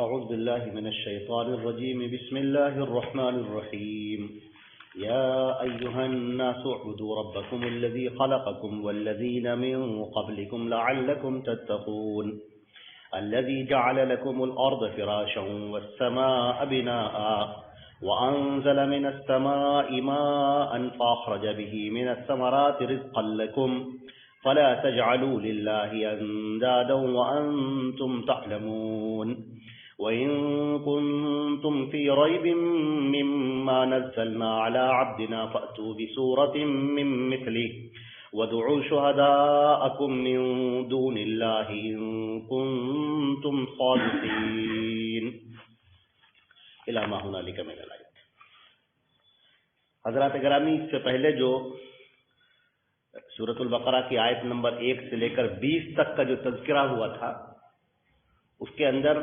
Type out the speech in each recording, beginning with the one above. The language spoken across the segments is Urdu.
أعوذ بالله من الشيطان الرجيم بسم الله الرحمن الرحيم يا أيها الناس اعبدوا ربكم الذي خلقكم والذين من قبلكم لعلكم تتقون الذي جعل لكم الأرض فراشا والسماء بناء وأنزل من السماء ماء فأخرج به من الثمرات رزقا لكم فلا تجعلوا لله أندادا وأنتم تعلمون وإن كنتم في ريب مما نزلنا على عبدنا فأتوا بسورة من مثله وادعوا شهداءكم من دون الله إن كنتم صادقين إلى ما هنالك من الآيات۔ حضرات گرامی، اس سے پہلے جو سورۃ البقرہ کی آیت نمبر 1 سے لے کر 20 تک کا جو تذکرہ ہوا تھا، اس کے اندر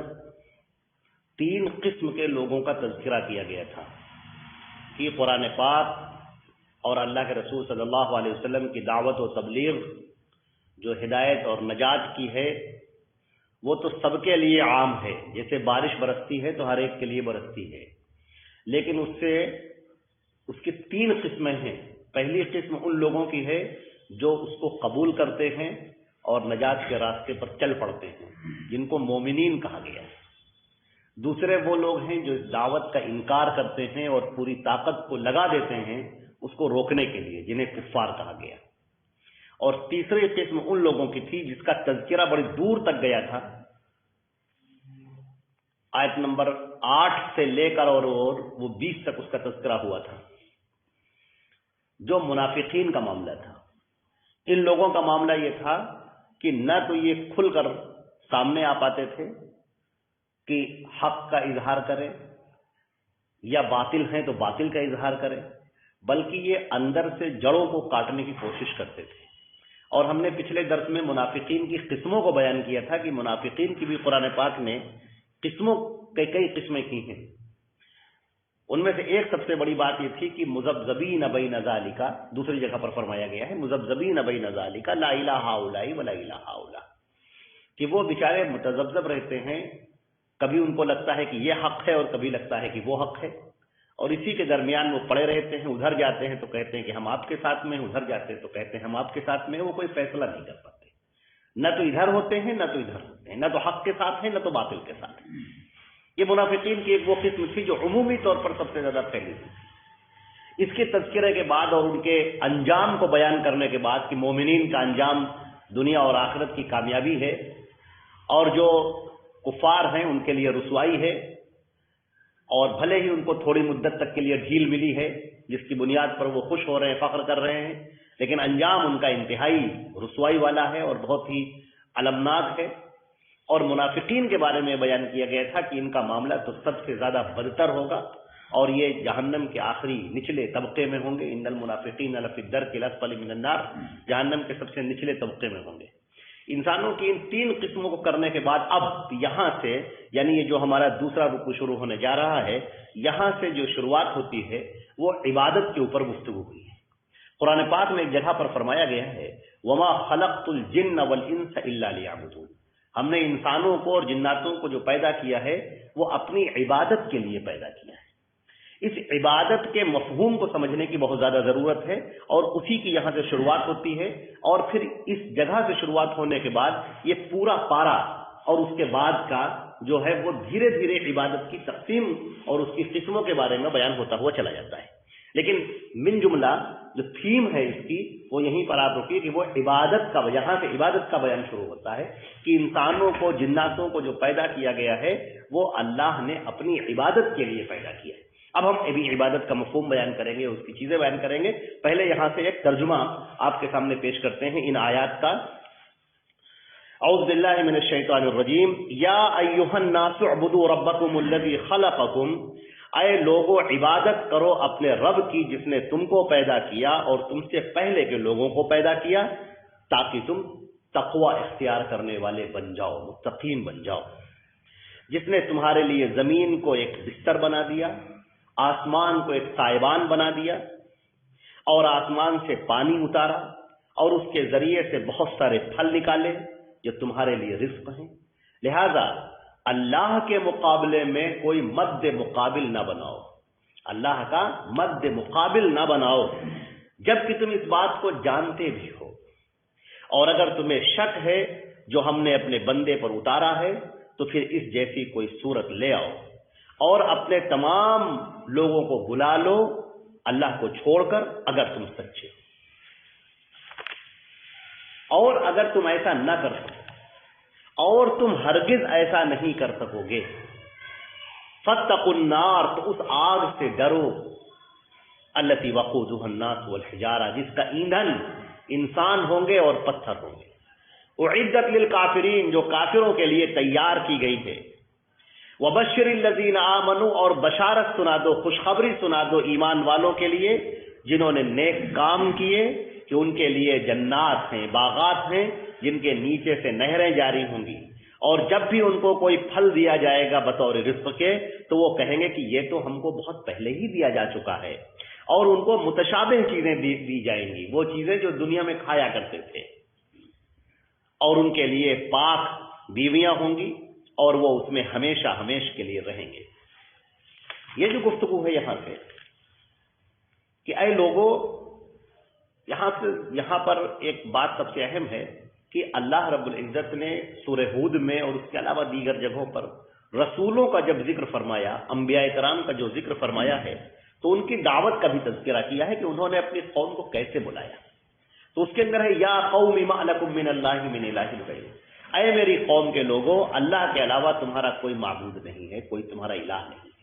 3 قسم کے لوگوں کا تذکرہ کیا گیا تھا کہ قرآن پاک اور اللہ کے رسول صلی اللہ علیہ وسلم کی دعوت و تبلیغ جو ہدایت اور نجات کی ہے وہ تو سب کے لیے عام ہے، جیسے بارش برستی ہے تو ہر ایک کے لیے برستی ہے، لیکن اس کی 3 قسمیں ہیں۔ پہلی قسم ان لوگوں کی ہے جو اس کو قبول کرتے ہیں اور نجات کے راستے پر چل پڑتے ہیں، جن کو مومنین کہا گیا ہے۔ دوسرے وہ لوگ ہیں جو اس دعوت کا انکار کرتے ہیں اور پوری طاقت کو لگا دیتے ہیں اس کو روکنے کے لیے، جنہیں کفار کہا گیا۔ اور تیسری قسم ان لوگوں کی تھی جس کا تذکرہ بڑی دور تک گیا تھا، آیت نمبر 8 سے لے کر اور وہ 20 تک اس کا تذکرہ ہوا تھا، جو منافقین کا معاملہ تھا۔ ان لوگوں کا معاملہ یہ تھا کہ نہ تو یہ کھل کر سامنے آ پاتے تھے کہ حق کا اظہار کریں، یا باطل ہیں تو باطل کا اظہار کریں، بلکہ یہ اندر سے جڑوں کو کاٹنے کی کوشش کرتے تھے۔ اور ہم نے پچھلے درس میں منافقین کی قسموں کو بیان کیا تھا کہ منافقین کی بھی قرآن پاک نے قسموں کے کئی قسمیں کی ہیں۔ ان میں سے ایک سب سے بڑی بات یہ تھی کہ مذبذبین بین ذالک، دوسری جگہ پر فرمایا گیا ہے مذبذبین بین ذالک لا الہ ہؤلاء ولا الہ ہؤلاء، کہ وہ بیچارے متذبذب رہتے ہیں، کبھی ان کو لگتا ہے کہ یہ حق ہے اور کبھی لگتا ہے کہ وہ حق ہے، اور اسی کے درمیان وہ پڑے رہتے ہیں۔ ادھر جاتے ہیں تو کہتے ہیں کہ ہم آپ کے ساتھ میں، ادھر جاتے ہیں تو کہتے ہیں ہم آپ کے ساتھ میں۔ وہ کوئی فیصلہ نہیں کر پاتے، نہ تو ادھر ہوتے ہیں نہ تو ادھر ہوتے ہیں، نہ تو حق کے ساتھ ہیں نہ تو باطل کے ساتھ ہیں۔ یہ منافقین کی ایک وہ قسم تھی جو عمومی طور پر سب سے زیادہ پھیلی تھی۔ اس کے تذکرے کے بعد اور ان کے انجام کو بیان کرنے کے بعد کہ مومنین کا انجام دنیا اور آخرت کی کامیابی ہے، اور جو کفار ہیں ان کے لیے رسوائی ہے، اور بھلے ہی ان کو تھوڑی مدت تک کے لیے ڈھیل ملی ہے جس کی بنیاد پر وہ خوش ہو رہے ہیں، فخر کر رہے ہیں، لیکن انجام ان کا انتہائی رسوائی والا ہے اور بہت ہی المناک ہے۔ اور منافقین کے بارے میں بیان کیا گیا تھا کہ ان کا معاملہ تو سب سے زیادہ بدتر ہوگا، اور یہ جہنم کے آخری نچلے طبقے میں ہوں گے۔ ان المنافقین لفی الدرک الاسفل من النار، جہنم کے سب سے نچلے طبقے میں ہوں گے۔ انسانوں کی ان 3 قسموں کو کرنے کے بعد اب یہاں سے، یعنی یہ جو ہمارا دوسرا رکوع شروع ہونے جا رہا ہے، یہاں سے جو شروعات ہوتی ہے وہ عبادت کے اوپر گفتگو ہوئی ہے۔ قرآن پاک میں ایک جگہ پر فرمایا گیا ہے وما خلقت الجن والانس الا لیعبدون، ہم نے انسانوں کو اور جناتوں کو جو پیدا کیا ہے وہ اپنی عبادت کے لیے پیدا کیا ہے۔ اس عبادت کے مفہوم کو سمجھنے کی بہت زیادہ ضرورت ہے، اور اسی کی یہاں سے شروعات ہوتی ہے، اور پھر اس جگہ سے شروعات ہونے کے بعد یہ پورا پارا اور اس کے بعد کا جو ہے وہ دھیرے دھیرے عبادت کی تقسیم اور اس کی قسموں کے بارے میں بیان ہوتا ہوا چلا جاتا ہے۔ لیکن من جملہ جو تھیم ہے اس کی وہ یہیں پر آپ رکیے کہ وہ عبادت کا، یہاں سے عبادت کا بیان شروع ہوتا ہے کہ انسانوں کو جناتوں کو جو پیدا کیا گیا ہے وہ اللہ نے اپنی عبادت کے لیے پیدا کیا ہے۔ اب ہم ابھی عبادت کا مفہوم بیان کریں گے، اس کی چیزیں بیان کریں گے۔ پہلے یہاں سے ایک ترجمہ آپ کے سامنے پیش کرتے ہیں ان آیات کا۔ اعوذ باللہ من الشیطان الرجیم یا ایھا الناس اعبدوا ربکم الذی خلقکم، اے لوگو عبادت کرو اپنے رب کی جس نے تم کو پیدا کیا اور تم سے پہلے کے لوگوں کو پیدا کیا، تاکہ تم تقوی اختیار کرنے والے بن جاؤ، متقین بن جاؤ۔ جس نے تمہارے لیے زمین کو ایک بستر بنا دیا، آسمان کو ایک سائبان بنا دیا، اور آسمان سے پانی اتارا اور اس کے ذریعے سے بہت سارے پھل نکالے جو تمہارے لیے رزق ہیں۔ لہذا اللہ کے مقابلے میں کوئی مد مقابل نہ بناؤ، اللہ کا مد مقابل نہ بناؤ، جبکہ تم اس بات کو جانتے بھی ہو، اور اگر تمہیں شک ہے جو ہم نے اپنے بندے پر اتارا ہے تو پھر اس جیسی کوئی صورت لے آؤ، اور اپنے تمام لوگوں کو بلا لو اللہ کو چھوڑ کر اگر تم سچے ہو۔ اور اگر تم ایسا نہ کر سکو اور تم ہرگز ایسا نہیں کر سکو گے، فاتقوا النار، تو اس آگ سے ڈرو، التی وقودها الناس والحجارہ، جس کا ایندھن انسان ہوں گے اور پتھر ہوں گے، اعدت للکافرین، جو کافروں کے لیے تیار کی گئی ہے، وبشر الذین آمنوا، اور بشارت سنا دو، خوشخبری سنا دو ایمان والوں کے لیے جنہوں نے نیک کام کیے، کہ ان کے لیے جنات ہیں، باغات ہیں جن کے نیچے سے نہریں جاری ہوں گی، اور جب بھی ان کو کوئی پھل دیا جائے گا بطور رزق کے تو وہ کہیں گے کہ یہ تو ہم کو بہت پہلے ہی دیا جا چکا ہے، اور ان کو متشابہ چیزیں دی جائیں گی، وہ چیزیں جو دنیا میں کھایا کرتے تھے، اور ان کے لیے پاک بیویاں ہوں گی اور وہ اس میں ہمیشہ ہمیش کے لیے رہیں گے۔ یہ جو گفتگو ہے یہاں سے کہ اے لوگوں، یہاں پر ایک بات سب سے اہم ہے کہ اللہ رب العزت نے سورہ ہود میں اور اس کے علاوہ دیگر جگہوں پر رسولوں کا جب ذکر فرمایا، انبیاء کرام کا جو ذکر فرمایا ہے، تو ان کی دعوت کا بھی تذکرہ کیا ہے کہ انہوں نے اپنی قوم کو کیسے بلایا۔ تو اس کے اندر ہے یا قوم ما لکم من اللہ من الہ غیر، اے میری قوم کے لوگوں، اللہ کے علاوہ تمہارا کوئی معبود نہیں ہے، کوئی تمہارا الہ نہیں ہے۔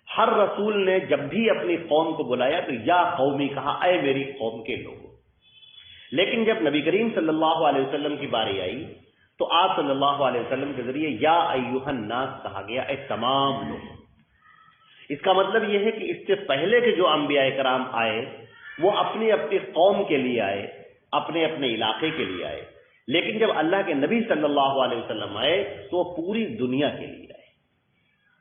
ہر رسول نے جب بھی اپنی قوم کو بلایا تو یا قومی کہا، اے میری قوم کے لوگوں۔ لیکن جب نبی کریم صلی اللہ علیہ وسلم کی باری آئی تو آپ صلی اللہ علیہ وسلم کے ذریعے یا ایھا الناس کہا گیا، اے تمام لوگ۔ اس کا مطلب یہ ہے کہ اس سے پہلے کے جو انبیاء کرام آئے وہ اپنی اپنی قوم کے لیے آئے، اپنے اپنے علاقے کے لیے آئے، لیکن جب اللہ کے نبی صلی اللہ علیہ وسلم آئے تو وہ پوری دنیا کے لیے آئے۔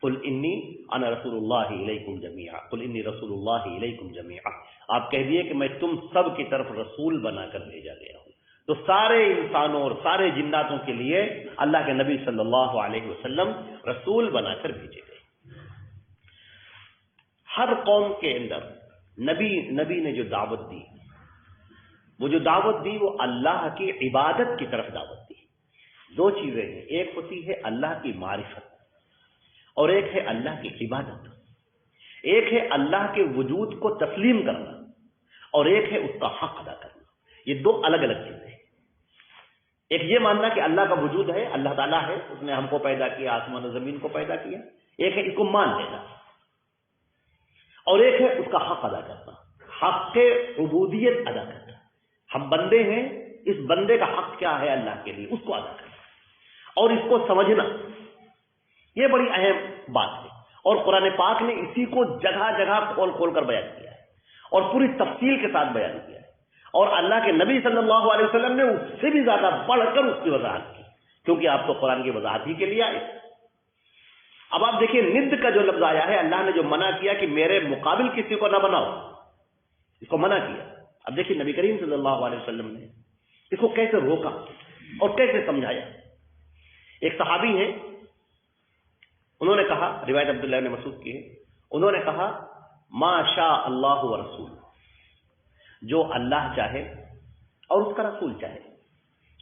قل انی انا رسول اللہ الیکم جمیعا، قل انی رسول اللہ الیکم جمیعا، آپ کہہ دیے کہ میں تم سب کی طرف رسول بنا کر بھیجا گیا ہوں۔ تو سارے انسانوں اور سارے جناتوں کے لیے اللہ کے نبی صلی اللہ علیہ وسلم رسول بنا کر بھیجے گئے۔ ہر قوم کے اندر نبی نے جو دعوت دی، وہ جو دعوت دی وہ اللہ کی عبادت کی طرف دعوت دی۔ دو چیزیں ہیں، ایک ہوتی ہے اللہ کی معرفت اور ایک ہے اللہ کی عبادت، ایک ہے اللہ کے وجود کو تسلیم کرنا اور ایک ہے اس کا حق ادا کرنا۔ یہ دو الگ الگ چیزیں ہیں۔ ایک یہ ماننا کہ اللہ کا وجود ہے، اللہ تعالیٰ ہے، اس نے ہم کو پیدا کیا، آسمان و زمین کو پیدا کیا، ایک ہے اس کو مان لینا، اور ایک ہے اس کا حق ادا کرنا، حق کے عبودیت ادا کرنا۔ ہم بندے ہیں، اس بندے کا حق کیا ہے اللہ کے لیے، اس کو ادا کرنا اور اس کو سمجھنا، یہ بڑی اہم بات ہے۔ اور قرآن پاک نے اسی کو جگہ جگہ کھول کھول کر بیان کیا ہے اور پوری تفصیل کے ساتھ بیان کیا ہے، اور اللہ کے نبی صلی اللہ علیہ وسلم نے اس سے بھی زیادہ بڑھ کر اس کی وضاحت کی، کیونکہ آپ تو قرآن کی وضاحت ہی کے لیے آئے۔ اب آپ دیکھیں ند کا جو لفظ آیا ہے، اللہ نے جو منع کیا کہ میرے مقابل کسی کو نہ بناؤ، اس کو منع کیا۔ اب دیکھیں نبی کریم صلی اللہ علیہ وسلم نے اس کو کیسے روکا اور کیسے سمجھایا۔ ایک صحابی ہے، انہوں نے کہا، روایت عبداللہ نے مسعود کی ہے، انہوں نے کہا ما شاء اللہ و رسول، جو اللہ چاہے اور اس کا رسول چاہے۔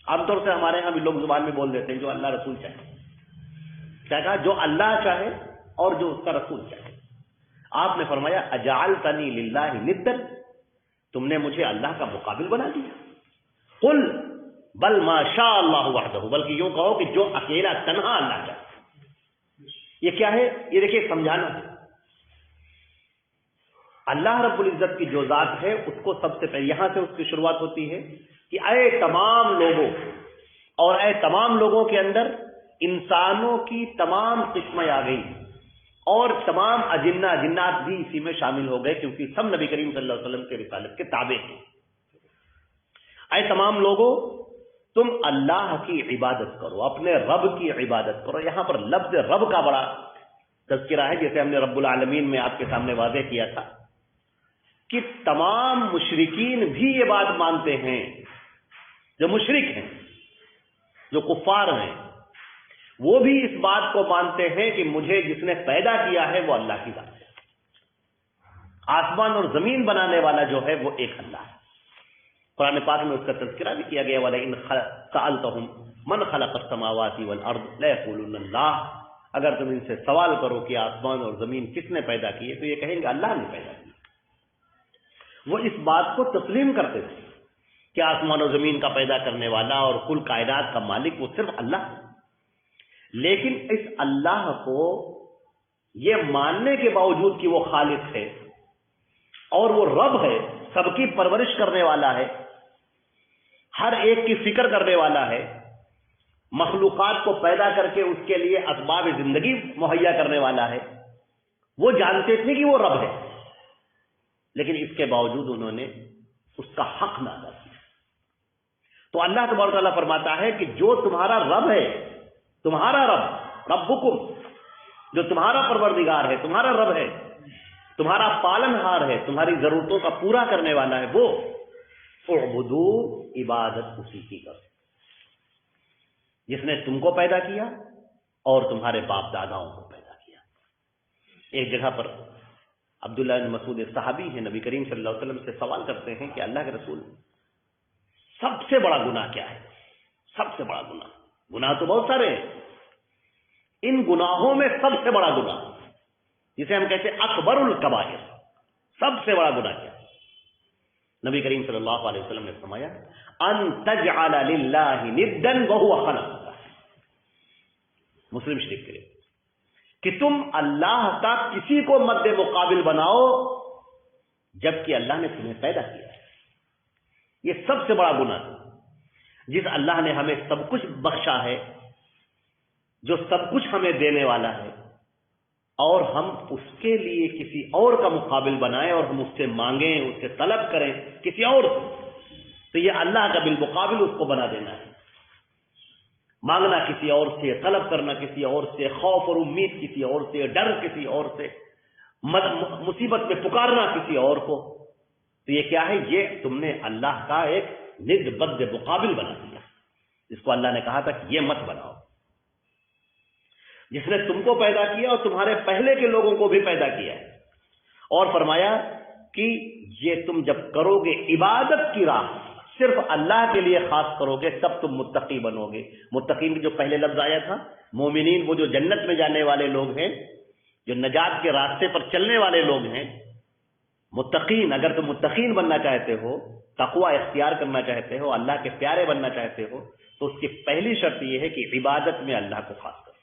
عام طور سے ہمارے ہاں بھی لوگ زبان میں بول دیتے ہیں جو اللہ رسول چاہے، کیا کہا؟ جو اللہ چاہے اور جو اس کا رسول چاہے۔ آپ نے فرمایا اجعلتنی للہ ندًا، تم نے مجھے اللہ کا مقابل بنا دیا۔ قل بل ما شاء اللہ وحدہ، بلکہ یوں کہو کہ جو اکیلا تنہا اللہ چاہے۔ یہ کیا ہے؟ یہ دیکھیے سمجھانا ہے۔ اللہ رب العزت کی جو ذات ہے اس کو سب سے پہلے یہاں سے اس کی شروعات ہوتی ہے کہ اے تمام لوگوں، اور اے تمام لوگوں کے اندر انسانوں کی تمام قسمیں آ گئی اور تمام جنات بھی اسی میں شامل ہو گئے، کیونکہ سب نبی کریم صلی اللہ علیہ وسلم کے رسالت کے تابع ہیں۔ اے تمام لوگوں، تم اللہ کی عبادت کرو، اپنے رب کی عبادت کرو۔ یہاں پر لفظ رب کا بڑا تذکرہ ہے، جیسے ہم نے رب العالمین میں آپ کے سامنے واضح کیا تھا کہ تمام مشرکین بھی یہ بات مانتے ہیں، جو مشرک ہیں، جو کفار ہیں، وہ بھی اس بات کو مانتے ہیں کہ مجھے جس نے پیدا کیا ہے وہ اللہ کی ذات ہے، آسمان اور زمین بنانے والا جو ہے وہ ایک اللہ ہے۔ قرآن پاک میں اس کا تذکرہ بھی کیا گیا، وَلَئِنْ سَأَلْتَهُمْ مَنْ خَلَقَ السَّمَاوَاتِ وَالْأَرْضَ لَيَقُولُنَّ اللَّهُ، اگر تم ان سے سوال کرو کہ آسمان اور زمین کس نے پیدا کیے تو یہ کہیں گے اللہ نے پیدا کیے۔ وہ اس بات کو تسلیم کرتے تھے کہ آسمان و زمین کا پیدا کرنے والا اور کل کائنات کا مالک وہ صرف اللہ ہے، لیکن اس اللہ کو یہ ماننے کے باوجود کہ وہ خالق ہے اور وہ رب ہے، سب کی پرورش کرنے والا ہے، ہر ایک کی فکر کرنے والا ہے، مخلوقات کو پیدا کر کے اس کے لیے اسباب زندگی مہیا کرنے والا ہے، وہ جانتے تھے کہ وہ رب ہے، لیکن اس کے باوجود انہوں نے اس کا حق نہ ادا کیا۔ تو اللہ تبارک و تعالیٰ فرماتا ہے کہ جو تمہارا رب ہے، تمہارا رب، ربکم، جو تمہارا پروردگار ہے، تمہارا رب ہے، تمہارا پالن ہار ہے، تمہاری ضرورتوں کا پورا کرنے والا ہے، وہ اعبدو، عبادت اسی کی کرو، جس نے تم کو پیدا کیا اور تمہارے باپ داداؤں کو پیدا کیا۔ ایک جگہ پر عبداللہ بن مسعود صحابی ہیں، نبی کریم صلی اللہ علیہ وسلم سے سوال کرتے ہیں کہ اللہ کے رسول، سب سے بڑا گناہ کیا ہے؟ سب سے بڑا گناہ، گناہ تو بہت سارے ہیں، ان گناہوں میں سب سے بڑا گناہ جسے ہم کہتے ہیں اکبر الکبائر، سب سے بڑا گناہ کیا ہے؟ نبی کریم صلی اللہ علیہ وسلم نے فرمایا ان تجعل للہ ندا وہو خلقک، مسلم شریف کے لیے، کہ تم اللہ کا کسی کو مد مقابل بناؤ جبکہ اللہ نے تمہیں پیدا کیا ہے۔ یہ سب سے بڑا گناہ ہے۔ جس اللہ نے ہمیں سب کچھ بخشا ہے، جو سب کچھ ہمیں دینے والا ہے، اور ہم اس کے لیے کسی اور کا مقابل بنائیں اور ہم اس سے مانگیں، اس سے طلب کریں کسی اور سے، تو یہ اللہ کا بالمقابل اس کو بنا دینا ہے۔ مانگنا کسی اور سے، طلب کرنا کسی اور سے، خوف اور امید کسی اور سے، ڈر کسی اور سے، مصیبت میں پکارنا کسی اور کو، تو یہ کیا ہے؟ یہ تم نے اللہ کا ایک ند بد مقابل بنا دیا، جس کو اللہ نے کہا تھا کہ یہ مت بناؤ۔ جس نے تم کو پیدا کیا اور تمہارے پہلے کے لوگوں کو بھی پیدا کیا ہے، اور فرمایا کہ یہ تم جب کرو گے عبادت کی راہ صرف اللہ کے لیے خاص کرو گے تب تم متقی بنو گے۔ متقین جو پہلے لفظ آیا تھا، مومنین وہ جو جنت میں جانے والے لوگ ہیں، جو نجات کے راستے پر چلنے والے لوگ ہیں۔ متقین، اگر تم متقین بننا چاہتے ہو، تقوی اختیار کرنا چاہتے ہو، اللہ کے پیارے بننا چاہتے ہو، تو اس کی پہلی شرط یہ ہے کہ عبادت میں اللہ کو خاص کرو۔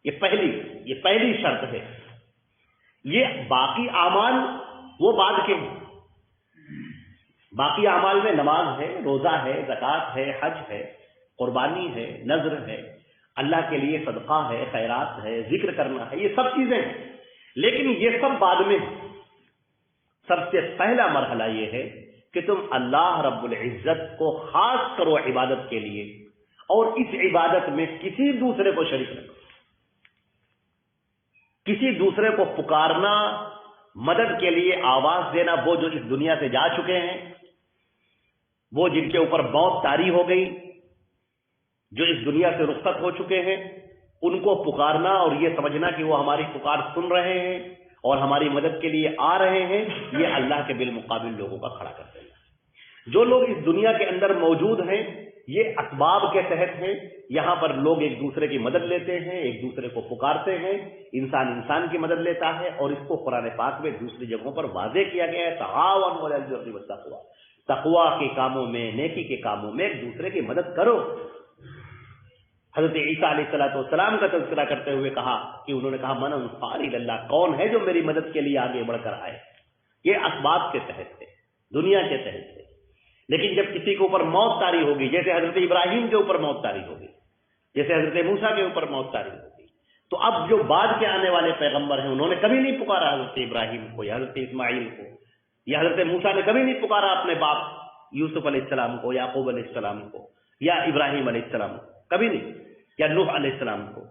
یہ پہلی شرط ہے۔ یہ باقی اعمال وہ بعد کے ہیں۔ باقی اعمال میں نماز ہے، روزہ ہے، زکوٰۃ ہے، حج ہے، قربانی ہے، نذر ہے، اللہ کے لیے صدقہ ہے، خیرات ہے، ذکر کرنا ہے، یہ سب چیزیں ہیں، لیکن یہ سب بعد میں ہیں۔ سب سے پہلا مرحلہ یہ ہے کہ تم اللہ رب العزت کو خاص کرو عبادت کے لیے، اور اس عبادت میں کسی دوسرے کو شریک نہ کرو۔ کسی دوسرے کو پکارنا، مدد کے لیے آواز دینا، وہ جو اس دنیا سے جا چکے ہیں، وہ جن کے اوپر موت طاری ہو گئی، جو اس دنیا سے رخصت ہو چکے ہیں، ان کو پکارنا اور یہ سمجھنا کہ وہ ہماری پکار سن رہے ہیں اور ہماری مدد کے لیے آ رہے ہیں، یہ اللہ کے بالمقابل لوگوں کا کھڑا کر دینا۔ جو لوگ اس دنیا کے اندر موجود ہیں، یہ اسباب کے تحت ہیں، یہاں پر لوگ ایک دوسرے کی مدد لیتے ہیں، ایک دوسرے کو پکارتے ہیں، انسان کی مدد لیتا ہے، اور اس کو قرآن پاک میں دوسری جگہوں پر واضح کیا گیا ہے، تعاونوا علی البر والتقوی، تقوی کے کاموں میں، نیکی کے کاموں میں ایک دوسرے کی مدد کرو۔ حضرت عیسیٰ علیہ السلام کا تذکرہ کرتے ہوئے کہا کہ انہوں نے کہا من انصاری اللہ، کون ہے جو میری مدد کے لیے آگے بڑھ کر آئے؟ یہ اسباب کے تحت ہے، دنیا کے تحت ہے، لیکن جب کسی کے اوپر موت طاری ہوگی، جیسے حضرت ابراہیم کے اوپر موت طاری ہوگی، جیسے حضرت موسیٰ کے اوپر موت طاری ہوگی، تو اب جو بعد کے آنے والے پیغمبر ہیں، انہوں نے کبھی نہیں پکارا حضرت ابراہیم کو یا حضرت اسماعیل کو، یا حضرت موسیٰ نے کبھی نہیں پکارا اپنے باپ یوسف علیہ السلام کو، یعقوب علیہ السلام کو، یا ابراہیم علیہ السلام کو، کبھی نہیں، یا نوح علیہ السلام کو۔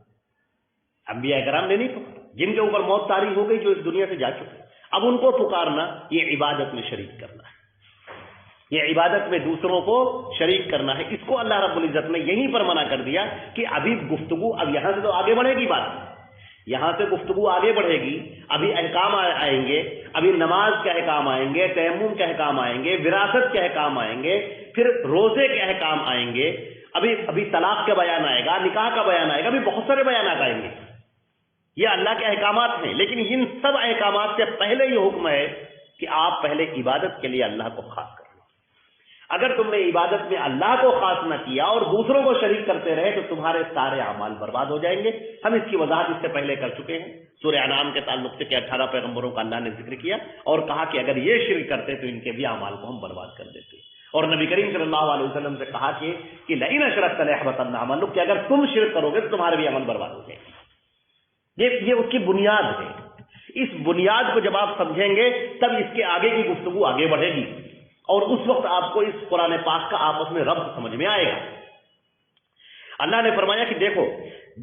انبیاء کرام نے نہیں پکارا، جن کے اوپر موت طاری ہو گئی، جو اس دنیا سے جا چکے، اب ان کو پکارنا یہ عبادت میں شریک کرنا ہے، یہ عبادت میں دوسروں کو شریک کرنا ہے. اس کو اللہ رب العزت نے یہیں پر منع کر دیا کہ ابھی گفتگو اب یہاں سے تو آگے بڑھے گی بات, یہاں سے گفتگو آگے بڑھے گی, ابھی احکام آئیں گے, ابھی نماز کے احکام آئیں گے, تیمم کے احکام آئیں گے, وراثت کے احکام آئیں گے, پھر روزے کے احکام آئیں گے, ابھی طلاق کا بیان آئے گا, نکاح کا بیان آئے گا, ابھی بہت سارے بیانات آئیں گے. یہ اللہ کے احکامات ہیں, لیکن ان سب احکامات سے پہلے یہ حکم ہے کہ آپ پہلے عبادت کے لیے اللہ کو خاص کر لو. اگر تم نے عبادت میں اللہ کو خاص نہ کیا اور دوسروں کو شریک کرتے رہے تو تمہارے سارے اعمال برباد ہو جائیں گے. ہم اس کی وضاحت اس سے پہلے کر چکے ہیں. سورہ انعام کے تعلق سے کہ 18 پیغمبروں کا اللہ نے ذکر کیا اور کہا کہ اگر یہ شرک کرتے تو ان کے بھی اعمال کو ہم برباد کر دیتے. اور نبی کریم صلی اللہ علیہ وسلم سے کہا کہ لئن اشرکت ليحبطن عملک, کہ اگر تم شرک کرو گے تو تمہارے بھی عمل برباد ہو جائیں گے. یہ اس کی بنیاد ہے. اس بنیاد کو جب آپ سمجھیں گے تب اس کے آگے کی گفتگو آگے بڑھے گی اور اس وقت آپ کو اس قرآن پاک کا آپس میں ربط سمجھ میں آئے گا. اللہ نے فرمایا کہ دیکھو,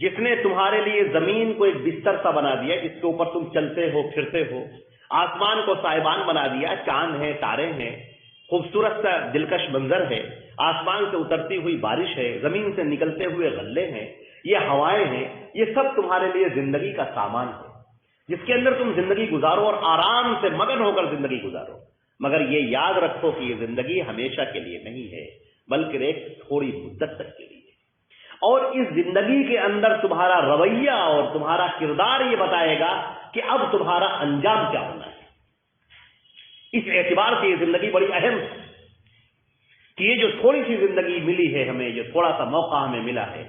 جس نے تمہارے لیے زمین کو ایک بستر سا بنا دیا جس کے اوپر تم چلتے ہو پھرتے ہو, آسمان کو سائبان بنا دیا, چاند ہے, تارے ہیں, خوبصورت سا دلکش منظر ہے, آسمان سے اترتی ہوئی بارش ہے, زمین سے نکلتے ہوئے غلے ہیں, یہ ہوائیں ہیں, یہ سب تمہارے لیے زندگی کا سامان ہے جس کے اندر تم زندگی گزارو اور آرام سے مگن ہو کر زندگی گزارو. مگر یہ یاد رکھو کہ یہ زندگی ہمیشہ کے لیے نہیں ہے بلکہ ایک تھوڑی مدت تک کے لیے. اور اس زندگی کے اندر تمہارا رویہ اور تمہارا کردار یہ بتائے گا کہ اب تمہارا انجام کیا ہونا ہے. اس اعتبار سے یہ زندگی بڑی اہم ہے کہ یہ جو تھوڑی سی زندگی ملی ہے ہمیں, یہ تھوڑا سا موقع ہمیں ملا ہے,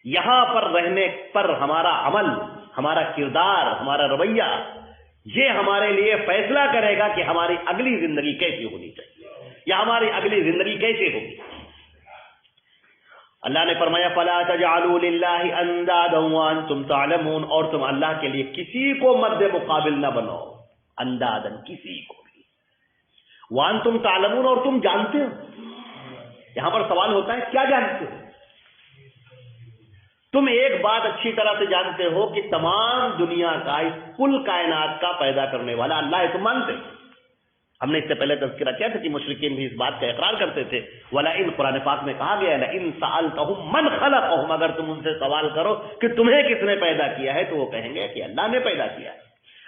یہاں پر رہنے پر ہمارا عمل, ہمارا کردار, ہمارا رویہ یہ ہمارے لیے فیصلہ کرے گا کہ ہماری اگلی زندگی کیسی ہونی چاہیے یا ہماری اگلی زندگی کیسے ہوگی. اللہ نے فرمایا فَلَا تَجْعَلُوا لِلَّهِ أَنْدَادًا وَأَنْتُمْ تَعْلَمُونَ, اور تم اللہ کے لیے کسی کو مد مقابل نہ بناؤ, اندادن کسی کو بھی, وَأَنْتُمْ تَعْلَمُونَ اور تم جانتے ہو. یہاں پر سوال ہوتا ہے کیا جانتے ہو؟ تم ایک بات اچھی طرح سے جانتے ہو کہ تمام دنیا کا, اس کل کائنات کا پیدا کرنے والا اللہ ہے, تم مانتے ہو. ہم نے اس سے پہلے تذکرہ کیا تھا کہ مشرکین بھی اس بات کا اقرار کرتے تھے. وَلَئِن قرآن پاک میں کہا گیا لَئِن سَأَلْتَهُم مَّنْ خَلَقَهُمْ, اگر تم ان سے سوال کرو کہ تمہیں کس نے پیدا کیا ہے تو وہ کہیں گے کہ اللہ نے پیدا کیا ہے.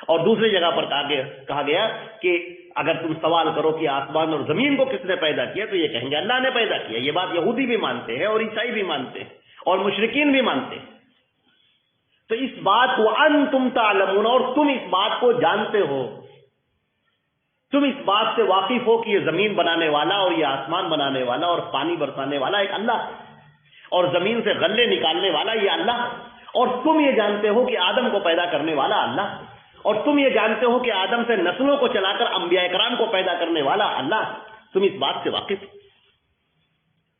اور دوسری جگہ پر کہا گیا کہ اگر تم سوال کرو کہ آسمان اور زمین کو کس نے پیدا کیا تو یہ کہیں گے اللہ نے پیدا کیا. یہ بات یہودی بھی مانتے ہیں اور عیسائی بھی مانتے ہیں اور مشرکین بھی مانتے ہیں. تو اس بات کو انتم تعلمون, اور تم اس بات کو جانتے ہو, تم اس بات سے واقف ہو کہ یہ زمین بنانے والا اور یہ آسمان بنانے والا اور پانی برسانے والا ایک اللہ ہے, اور زمین سے غلے نکالنے والا یہ اللہ ہے. اور تم یہ جانتے ہو کہ آدم کو پیدا کرنے والا اللہ ہے, اور تم یہ جانتے ہو کہ آدم سے نسلوں کو چلا کر انبیاء اکرام کو پیدا کرنے والا اللہ ہے. تم اس بات سے واقف ہو.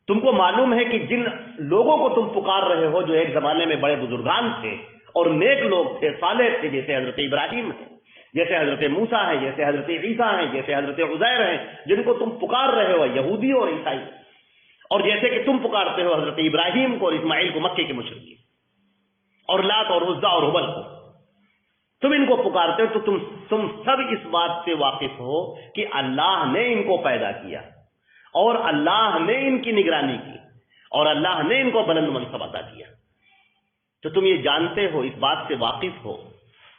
تم کو معلوم ہے کہ جن لوگوں کو تم پکار رہے ہو جو ایک زمانے میں بڑے بزرگان تھے اور نیک لوگ تھے, صالح تھے, جیسے حضرت ابراہیم ہے, جیسے حضرت موسیٰ ہے, جیسے حضرت عیسیٰ ہیں, جیسے حضرت عزیر ہیں, جن کو تم پکار رہے ہو یہودی اور عیسائی, اور جیسے کہ تم پکارتے ہو حضرت ابراہیم کو اور اسماعیل کو مکے کے مشرکین, اور لات اور عزا اور ہبل کو, تم ان کو پکارتے ہو تو تم سب اس بات سے واقف ہو کہ اللہ نے ان کو پیدا کیا اور اللہ نے ان کی نگرانی کی اور اللہ نے ان کو بلند منصب عطا کیا. تو تم یہ جانتے ہو, اس بات سے واقف ہو.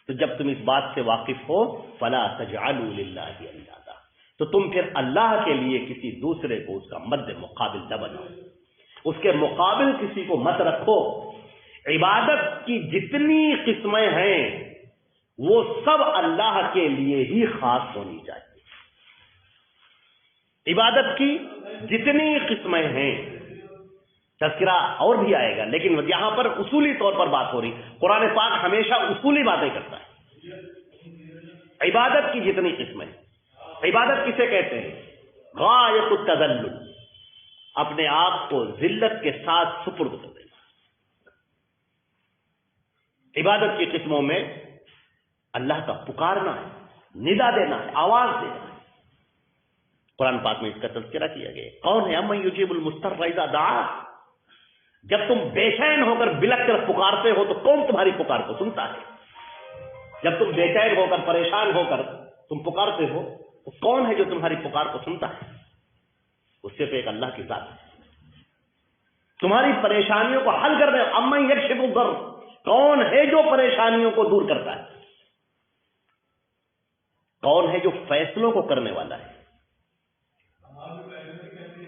تو جب تم اس بات سے واقف ہو فَلَا تَجْعَلُوا لِلَّهِ أَنْدَادًا, تو تم پھر اللہ کے لیے کسی دوسرے کو اس کا مد مقابل نہ بناؤ, اس کے مقابل کسی کو مت رکھو. عبادت کی جتنی قسمیں ہیں وہ سب اللہ کے لیے ہی خاص ہونی چاہیے. عبادت کی جتنی قسمیں ہیں, تذکرہ اور بھی آئے گا, لیکن یہاں پر اصولی طور پر بات ہو رہی. قرآن پاک ہمیشہ اصولی باتیں کرتا ہے. عبادت کی جتنی قسمیں, عبادت کسے کہتے ہیں؟ غایت التذلل, اپنے آپ کو ذلت کے ساتھ سپرد کر دینا. عبادت کی قسموں میں اللہ کا پکارنا ہے, ندا دینا ہے, آواز دینا ہے. قرآن پاک میں اس کا تذکرہ کیا گیا. کون ہے امن یجیب المضطر اذا دعا, جب تم بے چین ہو کر بلک کر پکارتے ہو تو کون تمہاری پکار کو سنتا ہے؟ جب تم بے چین ہو کر پریشان ہو کر تم پکارتے ہو تو کون ہے جو تمہاری پکار کو سنتا ہے؟ اس صرف ایک اللہ کی ذات ہے. تمہاری پریشانیوں کو حل کر رہے. امن یکشف الضر، کون ہے جو پریشانیوں کو دور کرتا ہے؟ کون ہے جو فیصلوں کو کرنے والا ہے؟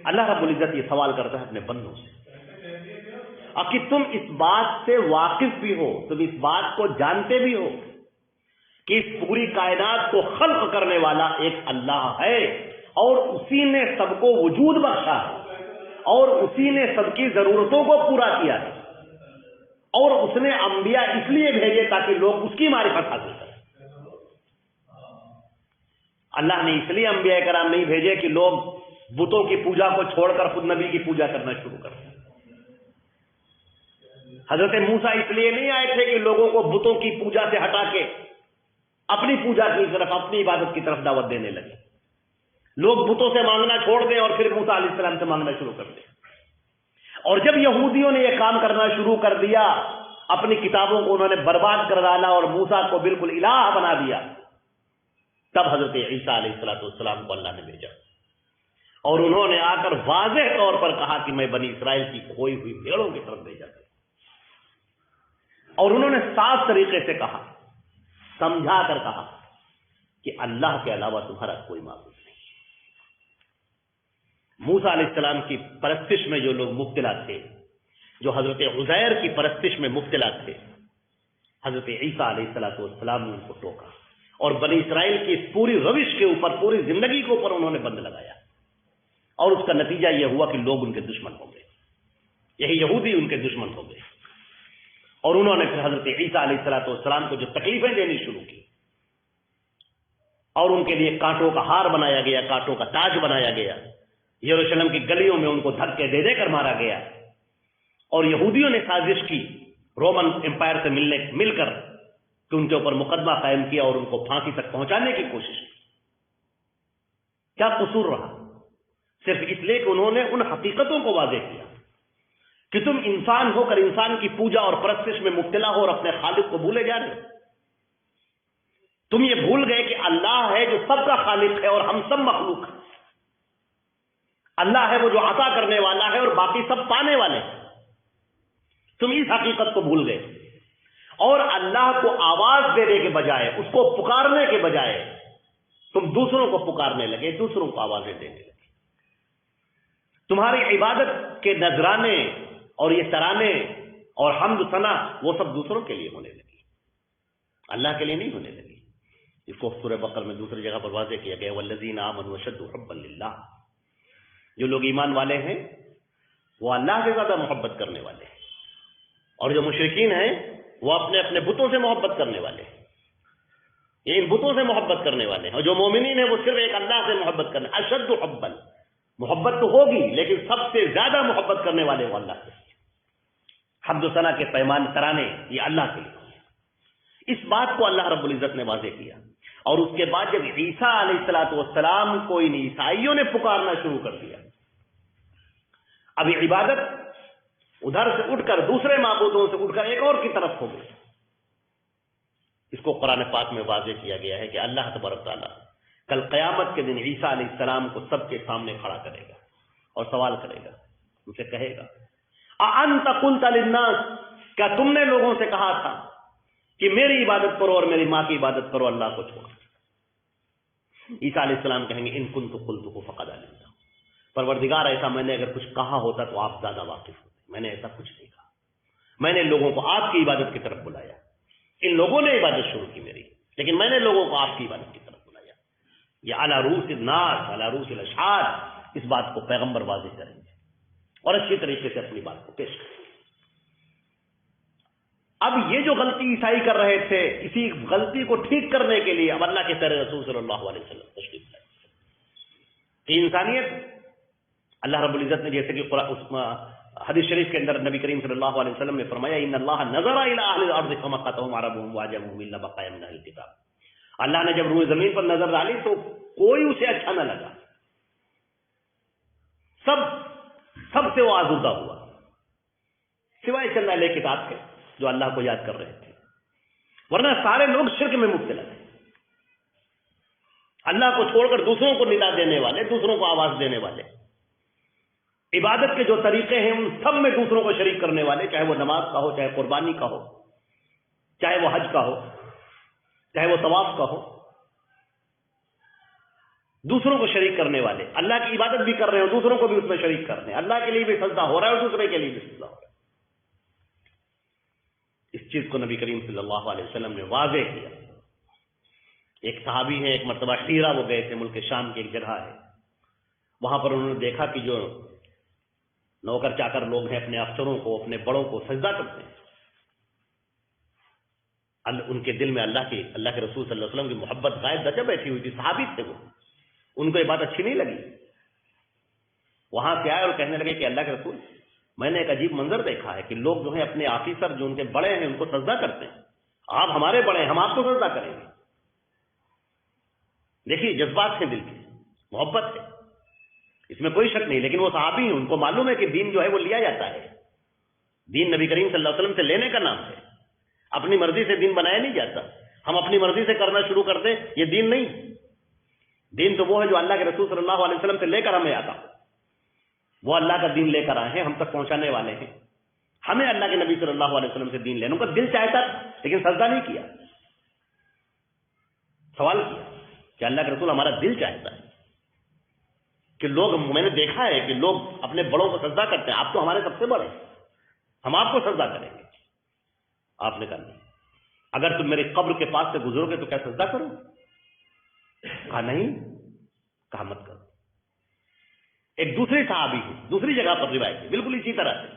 اللہ رب العزت یہ سوال کرتا ہے اپنے بندوں سے. اور کہ تم اس بات سے واقف بھی ہو، تم اس بات کو جانتے بھی ہو کہ اس پوری کائنات کو خلق کرنے والا ایک اللہ ہے، اور اسی نے سب کو وجود بخشا ہے، اور اسی نے سب کی ضرورتوں کو پورا کیا ہے، اور اس نے انبیاء اس لیے بھیجے تاکہ لوگ اس کی معرفت حاصل کریں. اللہ نے اس لیے انبیاء کرام نہیں بھیجے کہ لوگ بتوں کی پوجا کو چھوڑ کر خود نبی کی پوجا کرنا شروع کر دیں. حضرت موسیٰ اس لیے نہیں آئے تھے کہ لوگوں کو بتوں کی پوجا سے ہٹا کے اپنی پوجا کی طرف، اپنی عبادت کی طرف دعوت دینے لگے. لوگ بتوں سے مانگنا چھوڑ دیں اور پھر موسیٰ علیہ السلام سے مانگنا شروع کر دیں. اور جب یہودیوں نے یہ کام کرنا شروع کر دیا، اپنی کتابوں کو انہوں نے برباد کر ڈالا اور موسیٰ کو بالکل الہ بنا دیا، تب حضرت عیسیٰ علیہ السلام کو اللہ نے بھیجا، اور انہوں نے آ کر واضح طور پر کہا کہ میں بنی اسرائیل کی کھوئی ہوئی بھیڑوں کی طرف بھیجا تھا. اور انہوں نے صاف طریقے سے کہا، سمجھا کر کہا کہ اللہ کے علاوہ تمہارا کوئی معبود نہیں. موسیٰ علیہ السلام کی پرستش میں جو لوگ مبتلا تھے، جو حضرت عزیر کی پرستش میں مبتلا تھے، حضرت عیسیٰ علیہ السلام نے ان کو ٹوکا، اور بنی اسرائیل کی اس پوری روش کے اوپر، پوری زندگی کے اوپر انہوں نے بند لگایا. اور اس کا نتیجہ یہ ہوا کہ لوگ ان کے دشمن ہو گئے، یہی یہودی ان کے دشمن ہو گئے. اور انہوں نے پھر حضرت عیسیٰ علیہ السلام کو جو تکلیفیں دینی شروع کی، اور ان کے لیے کانٹوں کا ہار بنایا گیا، کانٹوں کا تاج بنایا گیا، یروشلم کی گلیوں میں ان کو دھکے دے دے کر مارا گیا. اور یہودیوں نے سازش کی رومن امپائر سے مل کر کہ ان کے اوپر مقدمہ قائم کیا اور ان کو پھانسی تک پہنچانے کی کوشش کی. کیا قصور رہا؟ صرف اس لیے کہ انہوں نے ان حقیقتوں کو واضح کیا کہ تم انسان ہو کر انسان کی پوجا اور پرستش میں مبتلا ہو اور اپنے خالق کو بھولے جا رہے ہو. تم یہ بھول گئے کہ اللہ ہے جو سب کا خالق ہے اور ہم سب مخلوق ہیں. اللہ ہے وہ جو عطا کرنے والا ہے اور باقی سب پانے والے ہیں. تم اس حقیقت کو بھول گئے اور اللہ کو آواز دینے کے بجائے، اس کو پکارنے کے بجائے تم دوسروں کو پکارنے لگے، دوسروں کو آوازیں دینے لگے. تمہاری عبادت کے نذرانے اور یہ ترانے اور حمد ثنا وہ سب دوسروں کے لیے ہونے لگی، اللہ کے لیے نہیں ہونے لگی. اس کو سورہ بقرہ میں دوسری جگہ پر واضح کیا گیا، والذین آمنوا اشد حبا للہ. جو لوگ ایمان والے ہیں وہ اللہ سے زیادہ محبت کرنے والے ہیں، اور جو مشرکین ہیں وہ اپنے اپنے بتوں سے محبت کرنے والے ہیں، یہ ان بتوں سے محبت کرنے والے ہیں. اور جو مومنین ہیں وہ صرف ایک اللہ سے محبت کرنے. اشد حبا، محبت تو ہوگی لیکن سب سے زیادہ محبت کرنے والے وہ اللہ سے. حمد و ثنا کے پیمان ترانے یہ اللہ کے لیے. اس بات کو اللہ رب العزت نے واضح کیا. اور اس کے بعد جب عیسیٰ علیہ السلام کو ان عیسائیوں نے پکارنا شروع کر دیا، ابھی عبادت ادھر سے اٹھ کر دوسرے معبودوں سے اٹھ کر ایک اور کی طرف ہو گئی. اس کو قرآن پاک میں واضح کیا گیا ہے کہ اللہ تبارک تعالیٰ کل قیامت کے دن عیسیٰ علیہ السلام کو سب کے سامنے کھڑا کرے گا اور سوال کرے گا. ان سے کہے گا اَأَنْتَ قُلْتَ لِلنَّاسِ، کیا تم نے لوگوں سے کہا تھا کہ میری عبادت کرو اور میری ماں کی عبادت کرو، اللہ کو چھوڑ. عیسیٰ علیہ السلام کہیں گے ان كنت قلته فقد علمته، پروردگار ایسا میں نے اگر کچھ کہا ہوتا تو آپ زیادہ واقف ہوتے. میں نے ایسا کچھ نہیں کہا، میں نے لوگوں کو آپ کی عبادت کی طرف بلایا. ان لوگوں نے عبادت شروع کی میری، لیکن میں نے لوگوں کو آپ کی عبادت کی طرف بلایا. یہ علی رؤوس الناس علی رؤوس الاشہاد، اس بات کو پیغمبر واضح کریں گے اور اچھی طریقے سے اپنی بات کو پیش کریں گے. اب یہ جو غلطی عیسائی کر رہے تھے، اسی غلطی کو ٹھیک کرنے کے لیے اب اللہ کے پیارے رسول صلی اللہ علیہ وسلم تشریف لائے کہ انسانیت، اللہ رب العزت نے جیسے کہ حدیث شریف کے اندر نبی کریم صلی اللہ علیہ وسلم نے فرمایا ان اللہ نظر الی اہل الارض فمقتهم عربهم وعجمهم الا بقایا من اهل الكتاب. اللہ نے جب روئے زمین پر نظر ڈالی تو کوئی اسے اچھا نہ لگا، سب سے وہ آزردہ ہوا سوائے چند اہل کتاب کے جو اللہ کو یاد کر رہے تھے، ورنہ سارے لوگ شرک میں مبتلا تھے. اللہ کو چھوڑ کر دوسروں کو ندا دینے والے، دوسروں کو آواز دینے والے. عبادت کے جو طریقے ہیں ان سب میں دوسروں کو شریک کرنے والے، چاہے وہ نماز کا ہو، چاہے قربانی کا ہو، چاہے وہ حج کا ہو، چاہے وہ طواف کا ہو، دوسروں کو شریک کرنے والے، اللہ کی عبادت بھی کر رہے ہیں اور دوسروں کو بھی اس میں شریک کر رہے ہیں، اللہ کے لیے بھی سجدہ ہو رہا ہے اور دوسرے کے لیے بھی سجدہ ہو رہا ہے۔ اس چیز کو نبی کریم صلی اللہ علیہ وسلم نے واضح کیا۔ ایک صحابی ہے، ایک مرتبہ حیرہ وہ گئے تھے، ملک شام کی ایک جگہ ہے، وہاں پر انہوں نے دیکھا کہ جو نوکر چاکر لوگ ہیں اپنے افسروں کو، اپنے بڑوں کو سجدہ کرتے ہیں۔ ان کے دل میں اللہ کے رسول صلی اللہ علیہ وسلم کی محبت غائب دچا بیٹھی ہوئی تھی، صحابی تھے وہ، ان کو یہ بات اچھی نہیں لگی۔ وہاں سے آئے اور کہنے لگے کہ اللہ کے رسول، میں نے ایک عجیب منظر دیکھا ہے کہ لوگ جو ہیں اپنے آفیسر جو ان کے بڑے ہیں ان کو سجدہ کرتے ہیں، آپ ہمارے بڑے ہیں، ہم آپ کو سجدہ کریں گے۔ دیکھیے جذبات ہیں دل کے، محبت ہے، اس میں کوئی شک نہیں، لیکن وہ صحابی ہیں، ان کو معلوم ہے کہ دین جو ہے وہ لیا جاتا ہے، دین نبی کریم صلی اللہ علیہ وسلم سے لینے کا نام ہے، اپنی مرضی سے دین بنایا نہیں جاتا۔ ہم اپنی مرضی سے کرنا شروع کر دیں، یہ دین نہیں۔ دین تو وہ ہے جو اللہ کے رسول صلی اللہ علیہ وسلم سے لے کر ہمیں آتا، وہ اللہ کا دین لے کر آئے ہیں، ہم تک پہنچانے والے ہیں۔ ہمیں اللہ کے نبی صلی اللہ علیہ وسلم سے دین لینے کا دل چاہتا لیکن سجدہ نہیں کیا۔ سوال کیا کہ اللہ کے رسول ہمارا دل چاہتا ہے کہ لوگ، میں نے دیکھا ہے کہ لوگ اپنے بڑوں کو سجدہ کرتے ہیں، آپ تو ہمارے سب سے بڑے ہیں، ہم آپ کو سجدہ کریں گے۔ آپ نے کہا نہیں، اگر تم میری قبر کے پاس سے گزرو گے تو کیا سجدہ کرو؟ کہا نہیں، کہا مت کرو۔ ایک دوسری صحابی ہے، دوسری جگہ پر روایت ہے بالکل اسی طرح سے،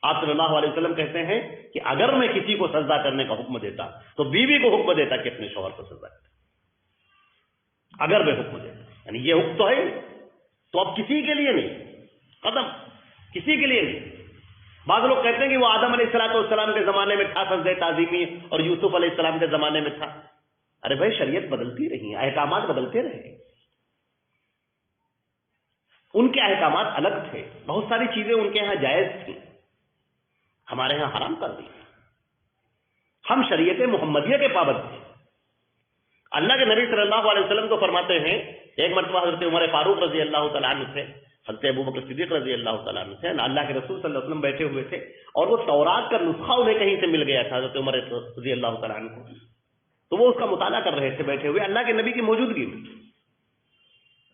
آپ صلی اللہ علیہ وسلم کہتے ہیں کہ اگر میں کسی کو سجدہ کرنے کا حکم دیتا تو بیوی کو حکم دیتا کہ اپنے شوہر کو سجدہ کرے، اگر میں حکم دیتا، یعنی یہ حکم تو ہے تو اب کسی کے لیے نہیں، قدم کسی کے لیے نہیں۔ بعض لوگ کہتے ہیں کہ وہ آدم علیہ السلام کے زمانے میں تھا سجدہ تعظیمی، اور یوسف علیہ السلام کے زمانے میں تھا۔ ارے بھائی شریعت بدلتی رہی، احکامات بدلتے رہے، ان کے احکامات الگ تھے، بہت ساری چیزیں ان کے ہاں جائز تھیں، ہمارے ہاں حرام کر دی۔ ہم شریعت محمدیہ کے پابند تھے۔ اللہ کے نبی صلی اللہ علیہ وسلم کو فرماتے ہیں، ایک مرتبہ حضرت عمر فاروق رضی اللہ تعالیٰ عنہ تھے، حضرت ابوبکر صدیق رضی اللہ تعالیٰ عنہ تھے، اللہ کے رسول صلی اللہ علیہ وسلم بیٹھے ہوئے تھے، اور وہ تورات کا نسخہ انہیں کہیں سے مل گیا تھا حضرت عمر رضی اللہ تعالیٰ عنہ کو، تو وہ اس کا مطالعہ کر رہے تھے بیٹھے ہوئے اللہ کے نبی کی موجودگی میں۔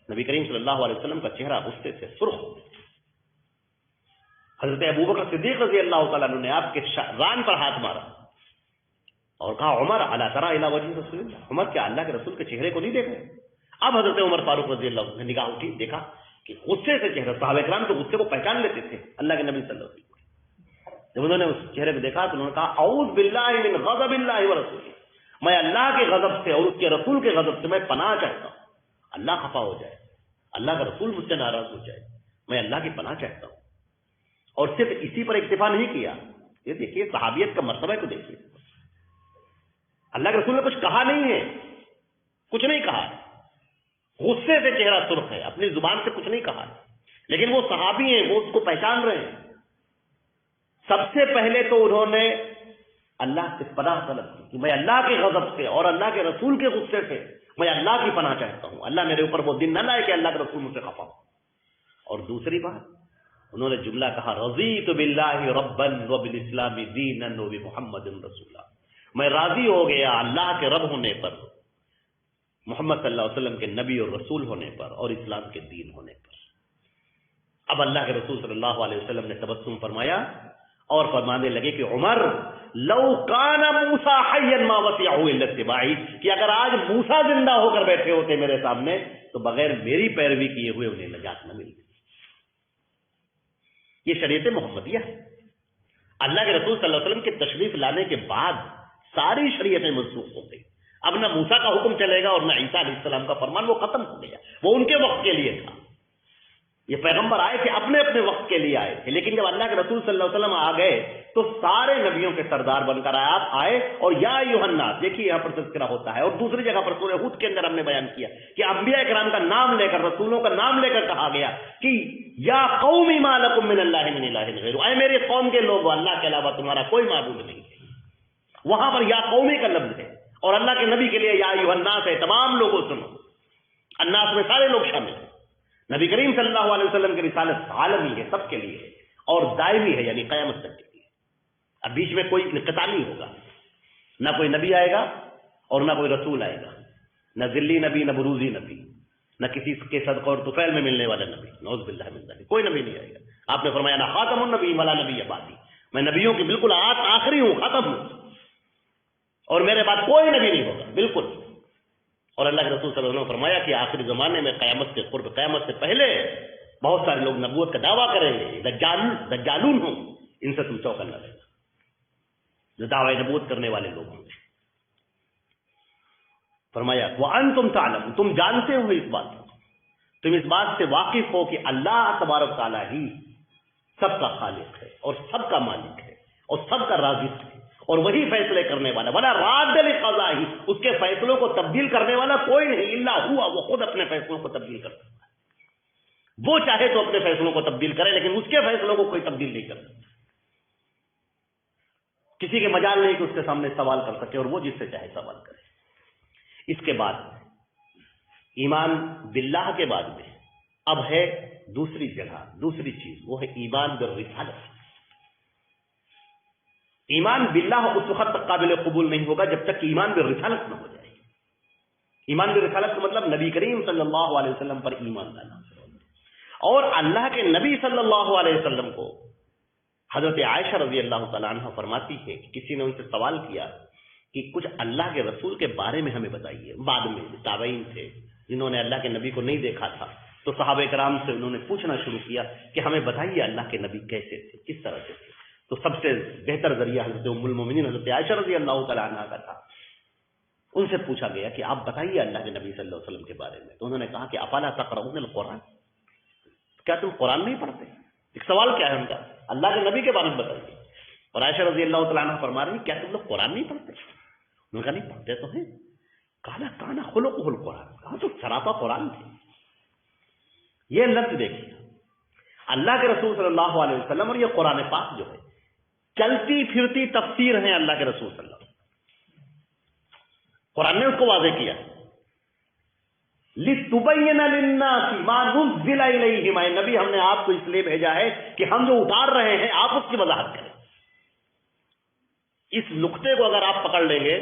نبی کریم صلی اللہ علیہ وسلم کا چہرہ غصے سے سرخ ہو گیا۔ حضرت ابوبکر صدیق رضی اللہ تعالیٰ عنہ نے آپ کے ران پر ہاتھ مارا اور کہا، عمر الا تری الی وجه رسول اللہ، عمر کیا اللہ کے رسول کے چہرے کو نہیں دیکھ رہے؟ اب حضرت عمر فاروق رضی اللہ عنہ نے نگاہ اٹھی، دیکھا کہ غصے سے چہرہ، صحابہ کرام تو غصے کو پہچان لیتے تھے اللہ کے نبی صلی اللہ علیہ وسلم، جب انہوں نے اس چہرے کو دیکھا تو انہوں نے کہا، اعوذ باللہ من غضب اللہ ورسولہ، میں اللہ کے غضب سے اور اس کے رسول کے غضب سے میں پناہ چاہتا ہوں، اللہ خفا ہو جائے، اللہ کا رسول مجھ سے ناراض ہو جائے، میں اللہ کی پناہ چاہتا ہوں۔ اور صرف اسی پر اکتفا نہیں کیا، یہ دیکھیے صحابیت کا مرتبہ کو دیکھیے، اللہ کے رسول نے کچھ کہا نہیں ہے، کچھ نہیں کہا، غصے سے چہرہ سرخ ہے، اپنی زبان سے کچھ نہیں کہا، لیکن وہ صحابی ہیں، وہ اس کو پہچان رہے ہیں۔ سب سے پہلے تو انہوں نے اللہ سے پناہ طلب کی کہ میں اللہ کے غضب سے اور اللہ کے رسول کے غصے سے میں اللہ کی پناہ چاہتا ہوں، اللہ میرے اوپر وہ دن نہ لائے کہ اللہ کے رسول مجھ سے خفا ہو۔ اور دوسری بات انہوں نے جملہ کہا، رضیت باللہ ربا وبالاسلام دینا وبمحمد رسولا، میں راضی ہو گیا اللہ کے رب ہونے پر، محمد صلی اللہ علیہ وسلم کے نبی اور رسول ہونے پر، اور اسلام کے دین ہونے پر۔ اب اللہ کے رسول صلی اللہ علیہ وسلم نے تبسم فرمایا اور فرمانے لگے کہ عمر لو کان موسیٰ حیا ما وسعہ الا اتباعی، کہ اگر آج موسیٰ زندہ ہو کر بیٹھے ہوتے میرے سامنے تو بغیر میری پیروی کیے ہوئے انہیں نجات نہ ملتی۔ یہ شریعت محمدیہ ہے۔ اللہ کے رسول صلی اللہ علیہ وسلم کے تشریف لانے کے بعد ساری شریعتیں منسوخ ہو گئی، اب نہ موسیٰ کا حکم چلے گا اور نہ عیسیٰ علیہ السلام کا فرمان، وہ ختم ہو گیا، وہ ان کے وقت کے لیے تھا۔ یہ پیغمبر آئے تھے اپنے اپنے وقت کے لیے آئے تھے، لیکن جب اللہ کے رسول صلی اللہ علیہ وسلم آ گئے تو سارے نبیوں کے سردار بن کر آپ آئے، اور یا ایھا الناس، دیکھیے یہاں پر تذکرہ ہوتا ہے، اور دوسری جگہ پر سورہ ہود کے اندر ہم نے بیان کیا کہ انبیاء کرام کا نام لے کر، رسولوں کا نام لے کر کہا گیا کہ یا قوم ما لکم من اللہ من الہ غیر، اے میرے قوم کے لوگوں، اللہ کے علاوہ تمہارا کوئی معبود نہیں ہے۔ وہاں پر یا قومی کا لفظ ہے، اور اللہ کے نبی کے لیے یا ایھا الناس ہے، تمام لوگوں سنو، الناس میں سارے لوگ شامل ہیں۔ نبی کریم صلی اللہ علیہ وسلم کی رسالت عالمی ہے، سب کے لیے ہے اور دائمی ہے، یعنی قیامت تک کے لیے۔ اب بیچ میں کوئی انقطاع نہیں ہوگا، نہ کوئی نبی آئے گا اور نہ کوئی رسول آئے گا، نہ ذلی نبی، نہ بروزی نبی، نہ کسی کے صدقہ اور طفیل میں ملنے والا نبی، نعوذ باللہ من ذلک، کوئی نبی نہیں آئے گا۔ آپ نے فرمایا نا خاتم النبی ولا نبی بعدی، میں نبیوں کی بالکل آخری ہوں، ختم ہوں، اور میرے بعد کوئی نبی نہیں ہوگا، بالکل۔ اور اللہ کے رسول صلی اللہ علیہ وسلم نے فرمایا کہ آخری زمانے میں قیامت کے قرب، قیامت سے پہلے بہت سارے لوگ نبوت کا دعویٰ کریں گے، دجالون ہوں، ان سے تم چوکنا رہنا، جو دعوی نبوت کرنے والے لوگ ہوں گے۔ فرمایا وَأَنْتُمْ تَعْلَمُونَ، تم جانتے ہو اس بات کو، تم اس بات سے واقف ہو کہ اللہ تبارک تعالیٰ ہی سب کا خالق ہے اور سب کا مالک ہے اور سب کا رازق ہے، اور وہی فیصلے کرنے والا، وَلَا رَادَّ لِقَضَائِهِ، اس کے فیصلوں کو تبدیل کرنے والا کوئی نہیں، الا ہوا، وہ خود اپنے فیصلوں کو تبدیل کر سکتا ہے، وہ چاہے تو اپنے فیصلوں کو تبدیل کرے، لیکن اس کے فیصلوں کو کوئی تبدیل نہیں کر سکتا، کسی کے مجال نہیں کہ اس کے سامنے سوال کر سکے، اور وہ جس سے چاہے سوال کرے۔ اس کے بعد ایمان باللہ کے بعد میں اب ہے دوسری جگہ، دوسری چیز، وہ ہے ایمان بالرسالت۔ ایمان باللہ اس وقت تک قابل قبول نہیں ہوگا جب تک کہ ایمان بالرسالت نہ ہو جائے۔ ایمان بالرسالت کا مطلب نبی کریم صلی اللہ علیہ وسلم پر ایمان لانا، اور اللہ کے نبی صلی اللہ علیہ وسلم کو حضرت عائشہ رضی اللہ تعالیٰ عنہ فرماتی ہے کہ کسی نے ان سے سوال کیا کہ کچھ اللہ کے رسول کے بارے میں ہمیں بتائیے۔ بعد میں تابعین تھے جنہوں نے اللہ کے نبی کو نہیں دیکھا تھا، تو صحابہ کرام سے انہوں نے پوچھنا شروع کیا کہ ہمیں بتائیے اللہ کے نبی کیسے تھے، کس طرح سے تھے۔ تو سب سے بہتر ذریعہ حضرت ام المومنین حضرت عائشہ رضی اللہ تعالیٰ عنہ کا تھا۔ ان سے پوچھا گیا کہ آپ بتائیے اللہ کے نبی صلی اللہ علیہ وسلم کے بارے میں، تو انہوں نے کہا کہ افلا تقرؤون القرآن، کیا تم قرآن نہیں پڑھتے؟ ایک سوال کیا ہے ان کا، اللہ کے نبی کے بارے میں بتائیے۔ اور عائشہ رضی اللہ تعالیٰ عنہ فرما رہی کیا تم لوگ قرآن نہیں پڑھتے؟ انہوں نے کہا نہیں پڑھتے تو ہیں۔ کالا کانا خلقہ القرآن، کہا تو سراپا قرآن تھے۔ یہ لفظ دیکھیے، اللہ کے رسول صلی اللہ علیہ وسلم اور یہ قرآن پاک جو ہے چلتی پھرتی تفسیر ہیں اللہ کے رسول صلی اللہ علیہ وسلم۔ قرآن نے اس کو واضح کیا، لِتُبَيِّنَ لِلنَّاسِ مَا نُزِّلَ إِلَيْهِمْ، اے نبی ہم نے آپ کو اس لیے بھیجا ہے کہ ہم جو اتار رہے ہیں آپ اس کی وضاحت کریں۔ اس نقطے کو اگر آپ پکڑ لیں گے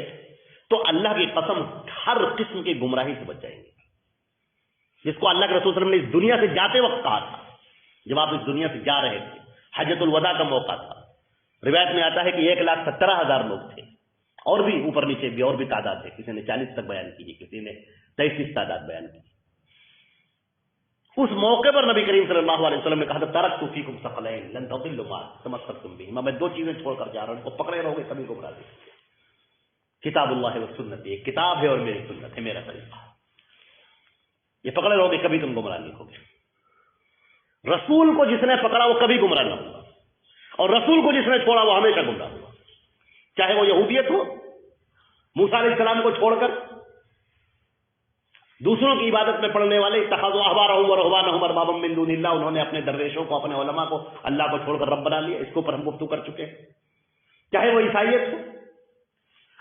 تو اللہ کی قسم ہر قسم کی گمراہی سے بچ جائیں گے، جس کو اللہ کے رسول صلی اللہ علیہ وسلم نے اس دنیا سے جاتے وقت کہا تھا، جب آپ اس دنیا سے جا رہے تھے، حجۃ الوداع کا موقع تھا۔ روایت میں آتا ہے کہ 1,17,000 لوگ تھے، اور بھی اوپر نیچے بھی اور بھی تعداد ہے، کسی نے 40 تک بیان کی، کسی نے 33 تعداد بیان کی۔ اس موقع پر نبی کریم صلی اللہ علیہ وسلم نے کہا تھا ترکت فیکم ثقلین لن تضلوا ما تمسکتم بہما، میں دو چیزیں چھوڑ کر جا رہا ہوں، ان کو پکڑے رہو گے کبھی گمراہ نہیں ہوگے۔ کتاب اللہ و سنت، ایک کتاب ہے اور میری سنت ہے، میرا طریقہ، یہ پکڑے رہو گے کبھی تم گمراہ نہیں ہوگے۔ رسول کو جس نے پکڑا وہ کبھی گمراہ نہ ہوگا، اور رسول کو جس نے چھوڑا وہ ہمیشہ گمراہ ہوگا، چاہے وہ یہودیت ہو، موسیٰ علیہ السلام کو چھوڑ کر دوسروں کی عبادت میں پڑنے والے، اتخذوا احبارهم ورهبانهم اربابا من دون اللہ، انہوں نے اپنے درویشوں کو، اپنے علماء کو اللہ کو چھوڑ کر رب بنا لیا، اس کے اوپر ہم گفتگو کر چکے ہیں۔ چاہے وہ عیسائیت ہو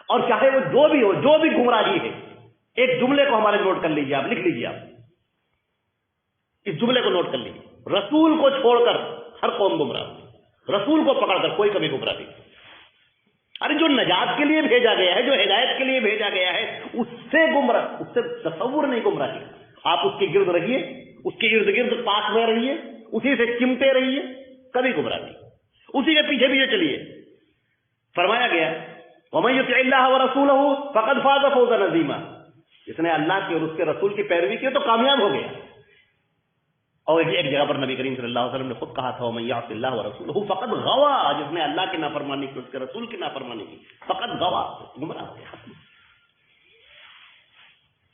اور چاہے وہ جو بھی ہو، جو بھی گمراہی ہے، ایک جملے کو ہمارے نوٹ کر لیجیے، آپ لکھ لیجیے، آپ اس جملے کو نوٹ کر لیجیے، رسول کو چھوڑ کر ہر قوم گمراہ، رسول کو پکڑ کر کوئی کبھی گمراہ نہیں۔ ارے جو نجات کے لیے بھیجا گیا ہے، جو ہدایت کے لیے بھیجا گیا ہے، اس سے گمراہ، اس سے تصور نہیں گمراہی۔ آپ اس کے گرد رہیے، اس کے ارد گرد پاس میں رہیے، اسی سے چمٹے رہیے، کبھی گمراہ نہیں، اسی کے پیچھے پیچھے چلیے۔ فرمایا گیا وَمَن يُطِعِ اللَّهَ وَرَسُولَهُ فَقَدْ فَازَ فَوْزًا عَظِيمًا، جس نے اللہ کی اور اس کے رسول کی پیروی کی تو کامیاب ہو گیا۔ اور ایک جگہ پر نبی کریم صلی اللہ علیہ وسلم نے خود کہا تھا وَمَن يَعْصِ اللَّهَ وَرَسُولَهُ فَقَدْ غَوَىٰ، جس نے اللہ کی نافرمانی کی، اس کے رسول کی نافرمانی کی، فقط غوا، گمراہ ہو گیا۔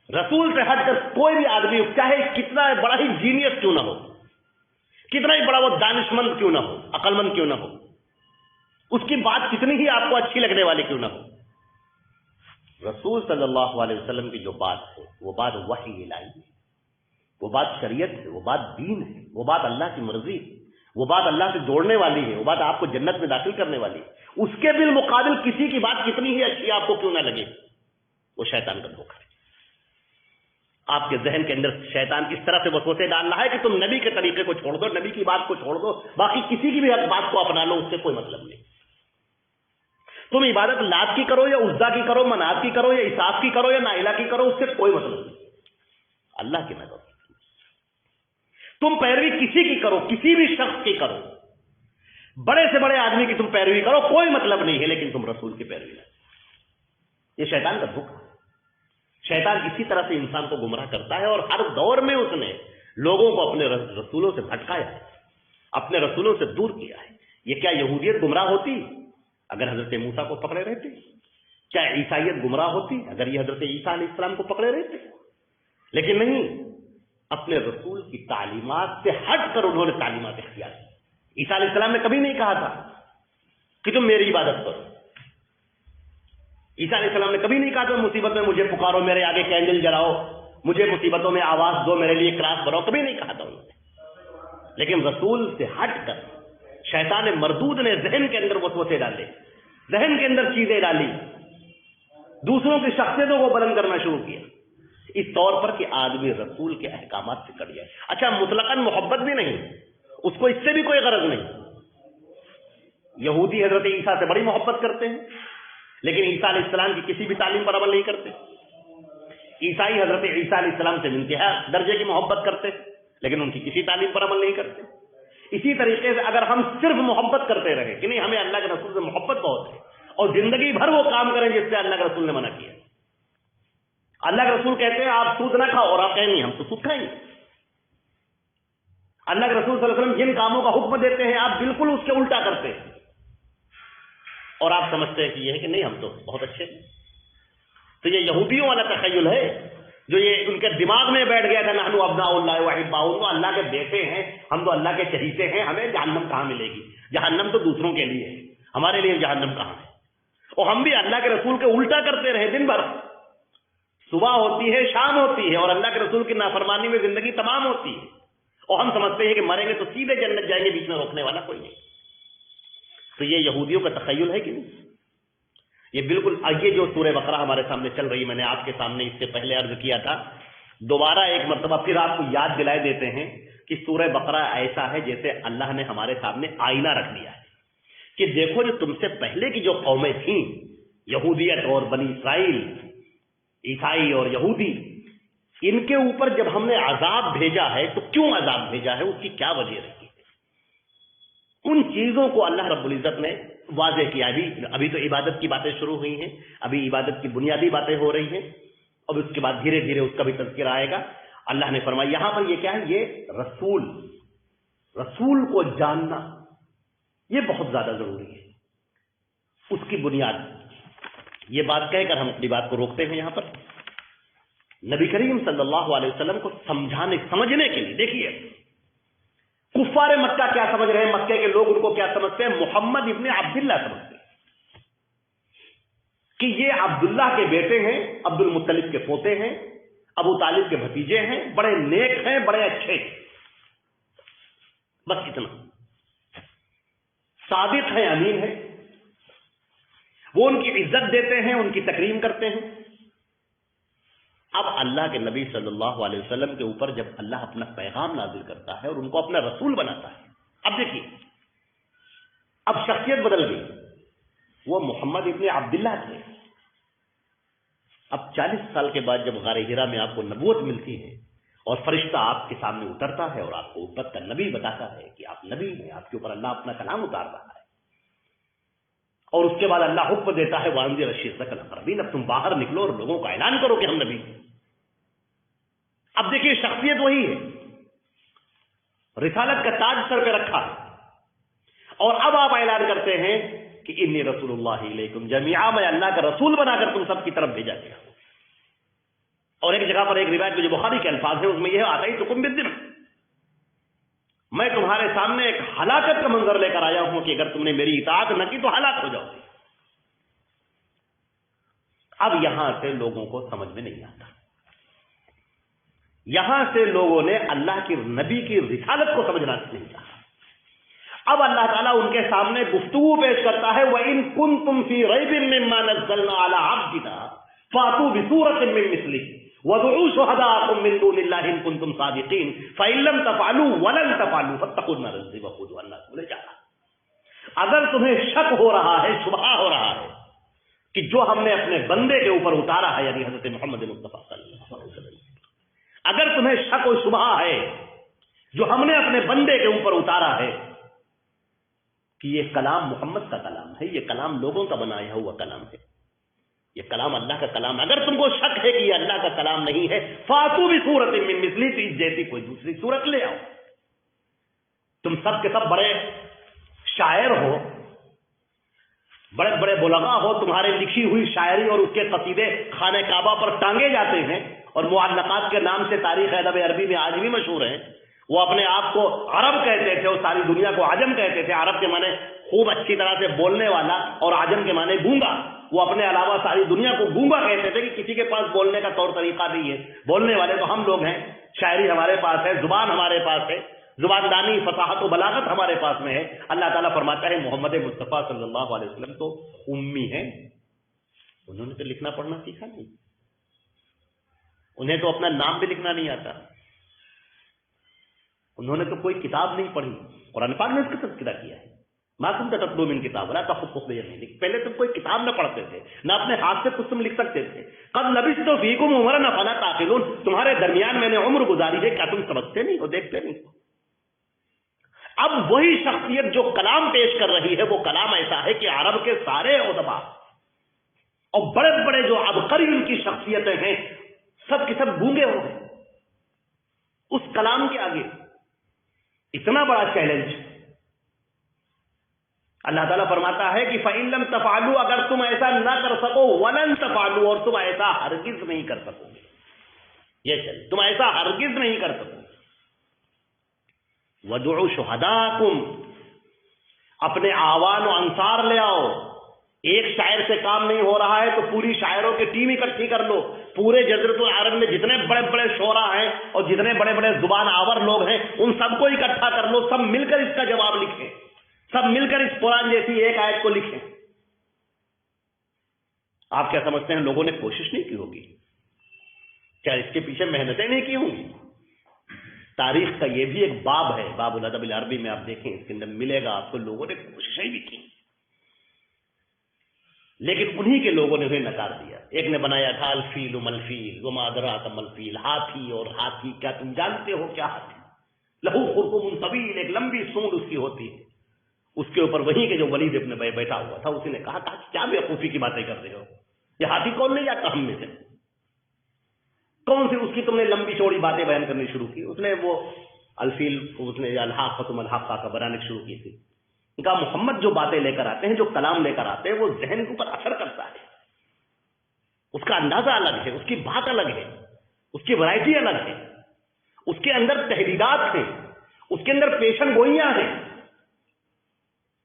رسول سے ہٹ کر کوئی بھی آدمی چاہے کتنا بڑا ہی جینیس کیوں نہ ہو، کتنا ہی بڑا وہ دانشمند کیوں نہ ہو، عقل مند کیوں نہ ہو، اس کی بات کتنی ہی آپ کو اچھی لگنے والی کیوں نہ ہو، رسول صلی اللہ علیہ وسلم کی جو بات ہے وہ بات وحی الہی ہے، وہ بات شریعت ہے، وہ بات دین ہے، وہ بات اللہ کی مرضی ہے، وہ بات اللہ سے جوڑنے والی ہے، وہ بات آپ کو جنت میں داخل کرنے والی ہے۔ اس کے بالمقابل کسی کی بات کتنی ہی اچھی آپ کو کیوں نہ لگے، وہ شیطان کا دھوکہ ہے۔ آپ کے ذہن کے اندر شیطان اس طرح سے وسوسے ڈال رہا ہے کہ تم نبی کے طریقے کو چھوڑ دو، نبی کی بات کو چھوڑ دو، باقی کسی کی بھی بات کو اپنا لو، اس سے کوئی مطلب نہیں۔ تم عبادت لات کی کرو یا عزا کی کرو، منات کی کرو یا اساف کی کرو یا نائلہ کی کرو، اس سے کوئی مطلب نہیں، اللہ کی نہ کرو۔ تم پیروی کسی کی کرو، کسی بھی شخص کی کرو، بڑے سے بڑے آدمی کی تم پیروی کرو، کوئی مطلب نہیں ہے، لیکن تم رسول کی پیروی نہ کرو۔ یہ شیطان کا دھوکہ ہے۔ شیطان اسی طرح سے انسان کو گمراہ کرتا ہے، اور ہر دور میں اس نے لوگوں کو اپنے رسولوں سے بھٹکایا ہے، اپنے رسولوں سے دور کیا ہے۔ یہ کیا یہودیت گمراہ ہوتی اگر حضرت موسیٰ کو پکڑے رہتے؟ کیا عیسائیت گمراہ ہوتی اگر یہ حضرت عیسیٰ علیہ السلام کو پکڑے رہتے؟ لیکن نہیں، اپنے رسول کی تعلیمات سے ہٹ کر انہوں نے تعلیمات اختیار کی۔ عیسیٰ علیہ السلام نے کبھی نہیں کہا تھا کہ تم میری عبادت کرو، عیسیٰ علیہ السلام نے کبھی نہیں کہا تم مصیبت میں مجھے پکارو، میرے آگے کینڈل جلاؤ، مجھے مصیبتوں میں آواز دو، میرے لیے کراس بناؤ، کبھی نہیں کہا تھا انہوں نے۔ لیکن رسول سے ہٹ کر شیطان مردود نے ذہن کے اندر وسوسے ڈالے، ذہن کے اندر چیزیں ڈالی، دوسروں کی شخصیتوں کو بلند کرنا شروع کیا، اس طور پر کہ آدمی رسول کے احکامات سے کٹ جائے۔ اچھا، مطلقاً محبت بھی نہیں، اس کو اس سے بھی کوئی غرض نہیں۔ یہودی حضرت عیسیٰ سے بڑی محبت کرتے ہیں، لیکن عیسیٰ علیہ السلام کی کسی بھی تعلیم پر عمل نہیں کرتے۔ عیسائی حضرت عیسیٰ علیہ السلام سے انتہا درجے کی محبت کرتے، لیکن ان کی کسی تعلیم پر عمل نہیں کرتے۔ اسی طریقے سے اگر ہم صرف محبت کرتے رہے کہ نہیں ہمیں اللہ کے رسول سے محبت بہت ہے، اور زندگی بھر وہ کام کریں جس سے اللہ کے رسول نے منع کیا، اللہ کے رسول کہتے ہیں آپ سود نہ کھاؤ، اور آپ کہیں نہیں ہم تو سود کھائیں گے۔ اللہ کے رسول صلی اللہ علیہ وسلم جن کاموں کا حکم دیتے ہیں آپ بالکل اس کے الٹا کرتے ہیں، اور آپ سمجھتے ہیں کہ یہ ہے کہ نہیں ہم تو بہت اچھے ہیں۔ تو یہ یہودیوں والا تخیل ہے جو یہ ان کے دماغ میں بیٹھ گیا تھا، نحن ابناء اللہ واحباؤہ، تو اللہ کے بیٹے ہیں ہم، تو اللہ کے چہیتے ہیں، ہمیں جہنم کہاں ملے گی؟ جہنم تو دوسروں کے لیے ہے، ہمارے لیے جہنم کہاں ہے؟ اور ہم بھی اللہ کے رسول کے الٹا کرتے رہے دن بھر، صبح ہوتی ہے شام ہوتی ہے، اور اللہ کے رسول کی نافرمانی میں زندگی تمام ہوتی ہے، اور ہم سمجھتے ہیں کہ مریں گے تو سیدھے جنت جائیں گے، بیچ میں روکنے والا کوئی نہیں۔ تو یہ یہودیوں کا تخیل ہے کہ نہیں؟ یہ بالکل آگے جو سورہ بقرہ ہمارے سامنے چل رہی، میں نے آپ کے سامنے اس سے پہلے عرض کیا تھا، دوبارہ ایک مرتبہ پھر آپ کو یاد دلائے دیتے ہیں کہ سورہ بقرہ ایسا ہے جیسے اللہ نے ہمارے سامنے آئینہ رکھ دیا ہے کہ دیکھو جو تم سے پہلے کی جو قومیں تھیں، یہودیت اور بنی اسرائیل، عیسائی اور یہودی، ان کے اوپر جب ہم نے عذاب بھیجا ہے تو کیوں عذاب بھیجا ہے، اس کی کیا وجہ رہی ہے، ان چیزوں کو اللہ رب العزت نے واضح کیا۔ ابھی تو عبادت کی باتیں شروع ہوئی ہیں، ابھی عبادت کی بنیادی باتیں ہو رہی ہیں، اور اس کے بعد دھیرے دھیرے اس کا بھی تذکرہ آئے گا۔ اللہ نے فرمایا یہاں پر یہ کیا ہے، یہ رسول کو جاننا یہ بہت زیادہ ضروری ہے، اس کی بنیاد۔ یہ بات کہہ کر ہم اپنی بات کو روکتے ہیں یہاں پر، نبی کریم صلی اللہ علیہ وسلم کو سمجھنے کے لیے دیکھیے کفار مکہ کیا سمجھ رہے ہیں، مکے کے لوگ ان کو کیا سمجھتے ہیں، محمد ابن عبداللہ سمجھتے ہیں کہ یہ عبداللہ کے بیٹے ہیں، عبد المطلب کے پوتے ہیں، ابو طالب کے بھتیجے ہیں، بڑے نیک ہیں، بڑے اچھے ہیں، بس اتنا، صادق ہیں، امین ہیں، وہ ان کی عزت دیتے ہیں، ان کی تکریم کرتے ہیں۔ اب اللہ کے نبی صلی اللہ علیہ وسلم کے اوپر جب اللہ اپنا پیغام نازل کرتا ہے اور ان کو اپنا رسول بناتا ہے، اب دیکھیے اب شخصیت بدل گئی، وہ محمد ابن عبداللہ تھے، اب 40 سال کے بعد جب غار حرا میں آپ کو نبوت ملتی ہے اور فرشتہ آپ کے سامنے اترتا ہے اور آپ کو امت کا نبی بتاتا ہے کہ آپ نبی ہیں، آپ کے اوپر اللہ اپنا کلام اتار رہا ہے، اور اس کے بعد اللہ حکم دیتا ہے وانذر عشیرتک الاقربین، اب تم باہر نکلو اور لوگوں کا اعلان کرو کہ ہم نبی ہیں۔ اب دیکھیے شخصیت وہی ہے، رسالت کا تاج سر پہ رکھا ہے، اور اب آپ اعلان کرتے ہیں کہ انی رسول اللہ علیکم جمیعا، میں اللہ کا رسول بنا کر تم سب کی طرف بھیجا گیا ہوں۔ اور ایک جگہ پر ایک روایت میں جو بخاری کے الفاظ ہیں اس میں یہ آتا ہی تکم بالذمہ، میں تمہارے سامنے ایک ہلاکت کا منظر لے کر آیا ہوں کہ اگر تم نے میری اطاعت نہ کی تو ہلاک ہو جاؤ گے۔ اب یہاں سے لوگوں کو سمجھ میں نہیں آتا، یہاں سے لوگوں نے اللہ کی نبی کی رسالت کو سمجھنا نہیں چاہا۔ اب اللہ تعالیٰ ان کے سامنے گفتگو پیش کرتا ہے، وَإِن كُنتُمْ فِي رَيْبٍ مِّمَّا نَزَّلْنَا عَلَىٰ عَبْدِنَا فَأْتُوا بِسُورَةٍ مِّن مِّثْلِهِ وَادْعُوا شُهَدَاءَكُم مِّن دُونِ اللَّهِ إِن كُنتُمْ صَادِقِينَ فَإِن لَّمْ تَفْعَلُوا وَلَن تَفْعَلُوا فَاتَّقُوا النَّارَ الَّتِي وَقُودُهَا النَّاسُ وَالْحِجَارَةُ۔ اگر تمہیں شک ہو رہا ہے، شبہ ہو رہا ہے کہ جو ہم نے اپنے بندے کے اوپر اتارا ہے، یعنی حضرت محمد مصطفیٰ صلی اللہ علیہ وسلم، اگر تمہیں شک و شبہ ہے جو ہم نے اپنے بندے کے اوپر اتارا ہے کہ یہ کلام محمد کا کلام ہے، یہ کلام لوگوں کا بنایا ہوا کلام ہے، یہ کلام اللہ کا کلام، اگر تم کو شک ہے کہ یہ اللہ کا کلام نہیں ہے، فاتوا بسورۃ من مثلہ، تو اس جیسی کوئی دوسری سورت لے آؤ۔ تم سب کے سب بڑے شاعر ہو، بڑے بڑے بلغاء ہو، تمہارے لکھی ہوئی شاعری اور اس کے قصیدے خانہ کعبہ پر ٹانگے جاتے ہیں اور معلقات کے نام سے تاریخ ادب عربی میں آج بھی مشہور ہیں۔ وہ اپنے آپ کو عرب کہتے تھے اور ساری دنیا کو عجم کہتے تھے۔ عرب کے معنی خوب اچھی طرح سے بولنے والا اور عجم کے معنی گونگا۔ وہ اپنے علاوہ ساری دنیا کو گونگا کہتے تھے کہ کسی کے پاس بولنے کا طور طریقہ نہیں ہے، بولنے والے تو ہم لوگ ہیں، شاعری ہمارے پاس ہے، زبان ہمارے پاس ہے، زبان دانی، فصاحت و بلاغت ہمارے پاس میں ہے۔ اللہ تعالیٰ فرماتا ہے محمد مصطفیٰ صلی اللہ علیہ وسلم تو امی ہیں، انہوں نے تو لکھنا پڑھنا سیکھا نہیں، انہیں تو اپنا نام بھی لکھنا نہیں آتا، انہوں نے تو کوئی کتاب نہیں پڑھی۔ قرآن پاک نے اس کا تذکرہ کیا ہے، ما كنت تتلو من کتاب ولا تخطه بيمينك، پہلے تم کوئی کتاب نہ پڑھتے تھے، نہ اپنے ہاتھ سے کچھ تم لکھ سکتے تھے۔ قد لبثت فيكم عمرا افلا تعقلون، تمہارے درمیان میں نے عمر گزاری ہے، کیا تم سمجھتے نہیں ہو، دیکھتے نہیں ہو؟ اب وہی شخصیت جو کلام پیش کر رہی ہے، وہ کلام ایسا ہے کہ عرب کے سارے ادبا اور بڑے بڑے جو عبقری ان کی شخصیتیں ہیں، سب کے سب گونگے ہو گئے اس کلام کے آگے۔ اتنا بڑا چیلنج اللہ تعالیٰ فرماتا ہے کہ فَإِن لَّمْ تَفْعَلُوا، اگر تم ایسا نہ کر سکو، وَلَن تَفْعَلُوا، اور تم ایسا ہرگز نہیں کر سکو گے، یہ چل تم ایسا ہرگز نہیں کر سکو گے۔ وَادْعُوا شُهَدَاءَكُمْ، اپنے اعوان و انصار لے آؤ۔ ایک شاعر سے کام نہیں ہو رہا ہے تو پوری شاعروں کی ٹیم اکٹھی کر لو، پورے جزیرۃ العرب میں جتنے بڑے بڑے شعراء ہیں اور جتنے بڑے بڑے زبان آور لوگ ہیں، ان سب کو اکٹھا کر لو، سب مل کر اس کا جواب لکھیں، سب مل کر اس قرآن جیسی ایک آیت کو لکھیں۔ آپ کیا سمجھتے ہیں لوگوں نے کوشش نہیں کی ہوگی؟ کیا اس کے پیچھے محنتیں نہیں کی ہوں گی؟ تاریخ کا یہ بھی ایک باب ہے، باب الادب العربی میں آپ دیکھیں، اس کے اندر ملے گا آپ کو لوگوں نے کوششیں بھی کی، لیکن انہی کے لوگوں نے انہیں نکار دیا۔ ایک نے بنایا تھا الفیل ملفیل وما ادراک ملفیل، ہاتھی، اور ہاتھی کیا تم جانتے ہو کیا ہاتھی؟ لہو خرطوم طویل، ایک لمبی سونڈ اس کی ہوتی ہے۔ اس کے اوپر وہیں کے جو ولید ابن بیٹھا ہوا تھا، اسی نے کہا تھا کیا بیوقوفی کی باتیں کر رہے ہو، یہ ہاتھی کون نہیں جاتا ہم میں سے؟ کون سی اس کی تم نے لمبی چوڑی باتیں بیان کرنی شروع کی؟ اس نے وہ الفیل، اس نے الحاق فتم الحاق کا بنانے شروع کی تھی۔ ان کا محمد جو باتیں لے کر آتے ہیں، جو کلام لے کر آتے ہیں، وہ ذہن کے اوپر اثر کرتا ہے، اس کا اندازہ الگ ہے، اس کی بات الگ ہے، اس کی ورائٹی الگ ہے، اس کے اندر تحریرات ہیں، اس کے اندر پیشن گوئیاں ہیں۔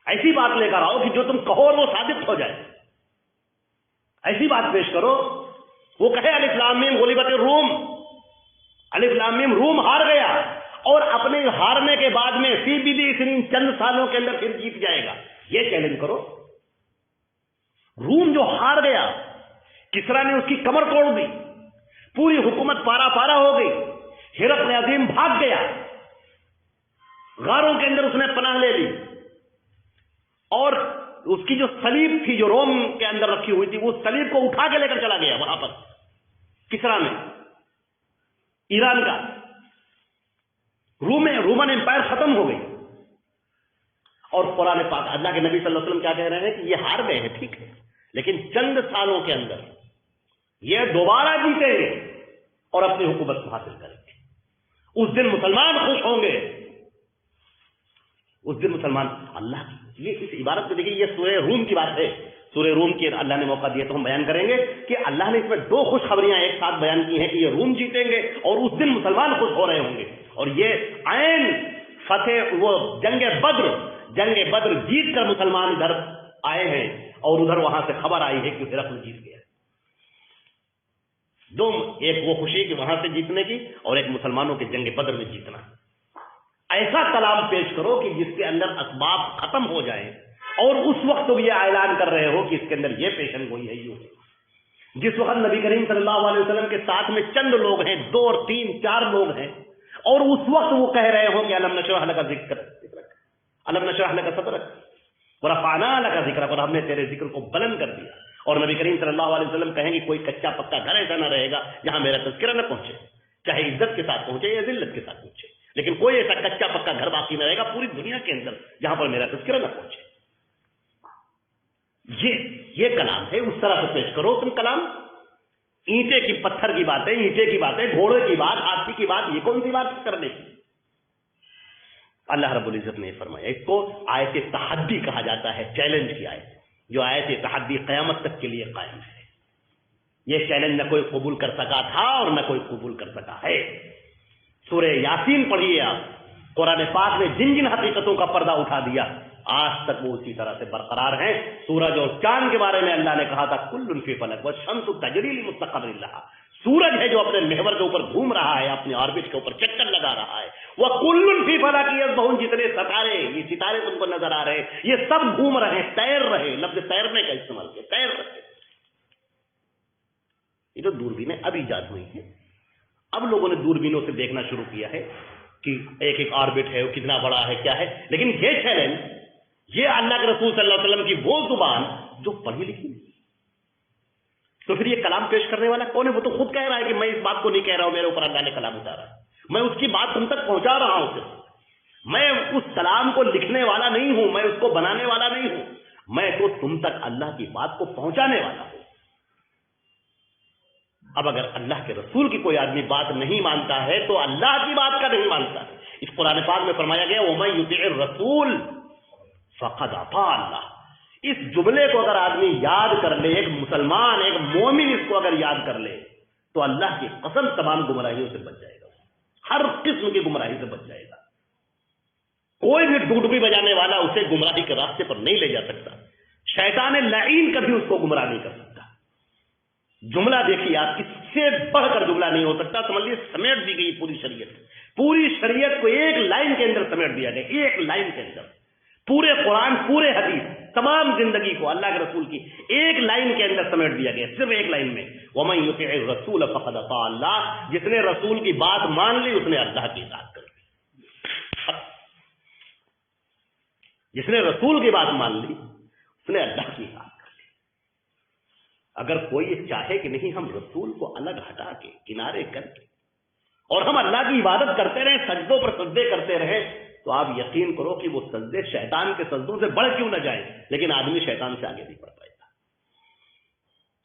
ایسی بات لے کر آؤ کہ جو تم کہو اور وہ ثابت ہو جائے، ایسی بات پیش کرو، وہ کہے الف لام میم غلبت الروم، الف لام میم روم ہار گیا، اور اپنے ہارنے کے بعد میں فی بدء سنین، چند سالوں کے اندر پھر جیت جائے گا، یہ چیلنج کرو۔ روم جو ہار گیا، کسرا نے اس کی کمر توڑ دی، پوری حکومت پارا پارا ہو گئی، ہرقل عظیم بھاگ گیا، غاروں کے اندر اس نے پناہ لے لی، اور اس کی جو صلیب تھی جو روم کے اندر رکھی ہوئی تھی، وہ صلیب کو اٹھا کے لے کر چلا گیا وہاں پر کسرا میں، ایران کا رومن امپائر ختم ہو گئی۔ اور قرآن پاک، اللہ کے نبی صلی اللہ علیہ وسلم کیا کہہ رہے ہیں کہ یہ ہار گئے ہیں ٹھیک ہے، لیکن چند سالوں کے اندر یہ دوبارہ جیتیں گے اور اپنی حکومت کو حاصل کریں گے۔ اس دن مسلمان خوش ہوں گے، اس دن مسلمان اللہ کی، یہ اس عبارت میں دیکھیے، یہ سورہ روم کی بات ہے، سورہ روم کی اللہ نے موقع دیا تو ہم بیان کریں گے کہ اللہ نے اس میں دو خوشخبریاں ایک ساتھ بیان کی ہیں کہ یہ روم جیتیں گے اور اس دن مسلمان خوش ہو رہے ہوں گے، اور یہ عین فتح، وہ جنگ بدر جیت کر مسلمان ادھر آئے ہیں، اور ادھر وہاں سے خبر آئی ہے کہ ہرقل جیت گیا۔ دو، ایک وہ خوشی کہ وہاں سے جیتنے کی، اور ایک مسلمانوں کے جنگ بدر میں جیتنا۔ ایسا کلام پیش کرو کہ جس کے اندر اسباب ختم ہو جائیں، اور اس وقت تم یہ اعلان کر رہے ہو کہ اس کے اندر یہ پیشن گوئی ہے، جس وقت نبی کریم صلی اللہ علیہ وسلم کے ساتھ میں چند لوگ ہیں، 2 اور 3 4 لوگ ہیں، اور اس وقت وہ کہہ رہے ہوں کہ الم نشرح لک ذکرک، الم نشرح لک صدرک ورفعنا لک ذکرک، اور ہم نے تیرے ذکر کو بلند کر دیا. اور نبی کریم صلی اللہ علیہ وسلم کہیں گے کوئی کچا پکا گھر ایسا نہ رہے گا جہاں میرا تذکرہ نہ پہنچے، چاہے عزت کے ساتھ پہنچے یا ذلت کے ساتھ پہنچے، لیکن کوئی ایسا کچا پکا گھر باقی نہ رہے گا پوری دنیا کے اندر جہاں پر میرا تذکرہ نہ پہنچے. یہ کلام ہے. اس طرح سے پیش کرو تم کلام. اینٹے کی پتھر کی باتیں، اینٹے کی باتیں، گھوڑے کی بات، ہاتھی کی بات، یہ کون سی بات کرنے کی؟ اللہ رب العزت نے فرمایا اس کو آیت تحدی کہا جاتا ہے، چیلنج کی آیت، جو آیت تحدی قیامت تک کے لیے قائم ہے. یہ چیلنج نہ کوئی قبول کر سکا تھا اور نہ کوئی قبول کر سکا ہے. سورہ یاسین پڑھیے آپ. قرآن پاک نے جن جن حقیقتوں کا پردہ اٹھا دیا آج تک وہ اسی طرح سے برقرار ہیں. سورج اور چاند کے بارے میں اللہ نے کہا تھا کل فی فلک والشمس تجری لمستقر لہا. سورج ہے جو اپنے محور کے اوپر گھوم رہا ہے، اپنے آربٹ کے اوپر چکر لگا رہا ہے. وہ کل فی فلک یسبحون، جتنے ستارے، یہ ستارے تم کو نظر آ رہے ہیں یہ سب گھوم رہے ہیں، تیر رہے. لفظ تیرنے کا استعمال کیا، تیر رہے. یہ تو دوربینیں اب ایجاد ہوئی ہیں. اب لوگوں نے دوربینوں سے دیکھنا شروع کیا ہے کہ ایک ایک آربٹ ہے وہ کتنا بڑا ہے کیا ہے. لیکن یہ چیلنج، یہ اللہ کے رسول صلی اللہ علیہ وسلم کی وہ زبان جو پڑھی لکھی نہیں، تو پھر یہ کلام پیش کرنے والا کون ہے؟ وہ تو خود کہہ رہا ہے کہ میں اس بات کو نہیں کہہ رہا ہوں، میرے اوپر اللہ نے کلام اتارا ہے، میں اس کی بات تم تک پہنچا رہا ہوں. صرف میں اس کلام کو لکھنے والا نہیں ہوں، میں اس کو بنانے والا نہیں ہوں، میں تو تم تک اللہ کی بات کو پہنچانے والا ہوں. اب اگر اللہ کے رسول کی کوئی آدمی بات نہیں مانتا ہے تو اللہ کی بات کا نہیں مانتا. اس قرآن پاک میں فرمایا گیا وَمَن يُطِعِ الرَّسُولَ فَقَدْ أَطَاعَ اللَّهَ. اس جملے کو اگر آدمی یاد کر لے، ایک مسلمان، ایک مومن اس کو اگر یاد کر لے تو اللہ کی قسم تمام گمراہیوں سے بچ جائے گا، ہر قسم کی گمراہی سے بچ جائے گا. کوئی بھی ڈوڈبی بجانے والا اسے گمراہی کے راستے پر نہیں لے جا سکتا. شیطان لعین کبھی اس کو گمراہ نہیں کر سکتا. جملہ دیکھیے آپ، اس سے بڑھ کر جملہ نہیں ہو سکتا. سمجھ لیجیے سمیٹ دی گئی پوری شریعت کو ایک لائن کے اندر سمیٹ دیا گیا، ایک لائن کے اندر. پورے قرآن، پورے حدیث، تمام زندگی کو اللہ کے رسول کی ایک لائن کے اندر سمیٹ دیا گیا، صرف ایک لائن میں. وَمَن يُطِعِ الرَّسُولَ فَقَدْ أَطَاعَ اللَّهَ. جس نے رسول کی بات مان لی اس نے اللہ کی اطاعت کر لی. جس نے رسول کی بات مان لی اس نے اللہ کی اطاعت کر لی. اگر کوئی چاہے کہ نہیں ہم رسول کو الگ ہٹا کے، کنارے کر کے، اور ہم اللہ کی عبادت کرتے رہیں، سجدوں پر سجدے کرتے رہیں، تو آپ یقین کرو کہ وہ سجدے شیطان کے سجدوں سے بڑھ کیوں نہ جائیں، لیکن آدمی شیطان سے آگے نہیں بڑھ پائے گا.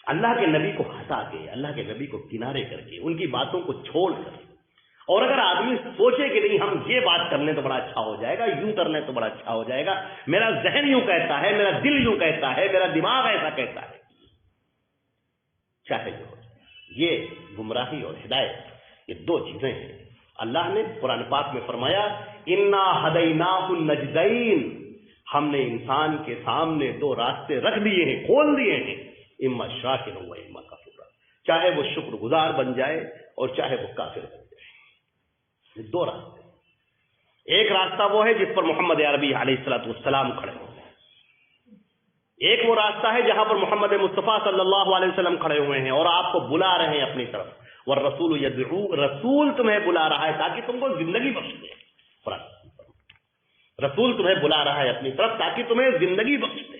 اللہ کے نبی کو ہٹا کے، اللہ کے نبی کو کنارے کر کے، ان کی باتوں کو چھوڑ کر، اور اگر آدمی سوچے کہ نہیں ہم یہ بات کر لیں تو بڑا اچھا ہو جائے گا، یوں کر لیں تو بڑا اچھا ہو جائے گا، میرا ذہن یوں کہتا ہے، میرا دل یوں کہتا ہے، میرا دماغ ایسا کہتا ہے، چاہے جو ہو جائے. یہ گمراہی اور ہدایت یہ دو چیزیں ہیں. اللہ نے قرآن پاک میں فرمایا انا ہدیناہ النجدین، ہم نے انسان کے سامنے 2 راستے رکھ دیے ہیں، کھول دیے ہیں، اما شاکر و اما کفور، چاہے وہ شکر گزار بن جائے اور چاہے وہ کافر بن جائے. یہ 2 راستے. ایک راستہ وہ ہے جس پر محمد عربی علیہ الصلوۃ والسلام کھڑے ہوئے ہیں. ایک وہ راستہ ہے جہاں پر محمد مصطفیٰ صلی اللہ علیہ وسلم کھڑے ہوئے ہیں اور آپ کو بلا رہے ہیں اپنی طرف. والرسول یدعو، رسول تمہیں بلا رہا ہے تاکہ تم کو زندگی بخش دے. رسول تمہیں بلا رہا ہے اپنی طرف تاکہ تمہیں زندگی بخش دے.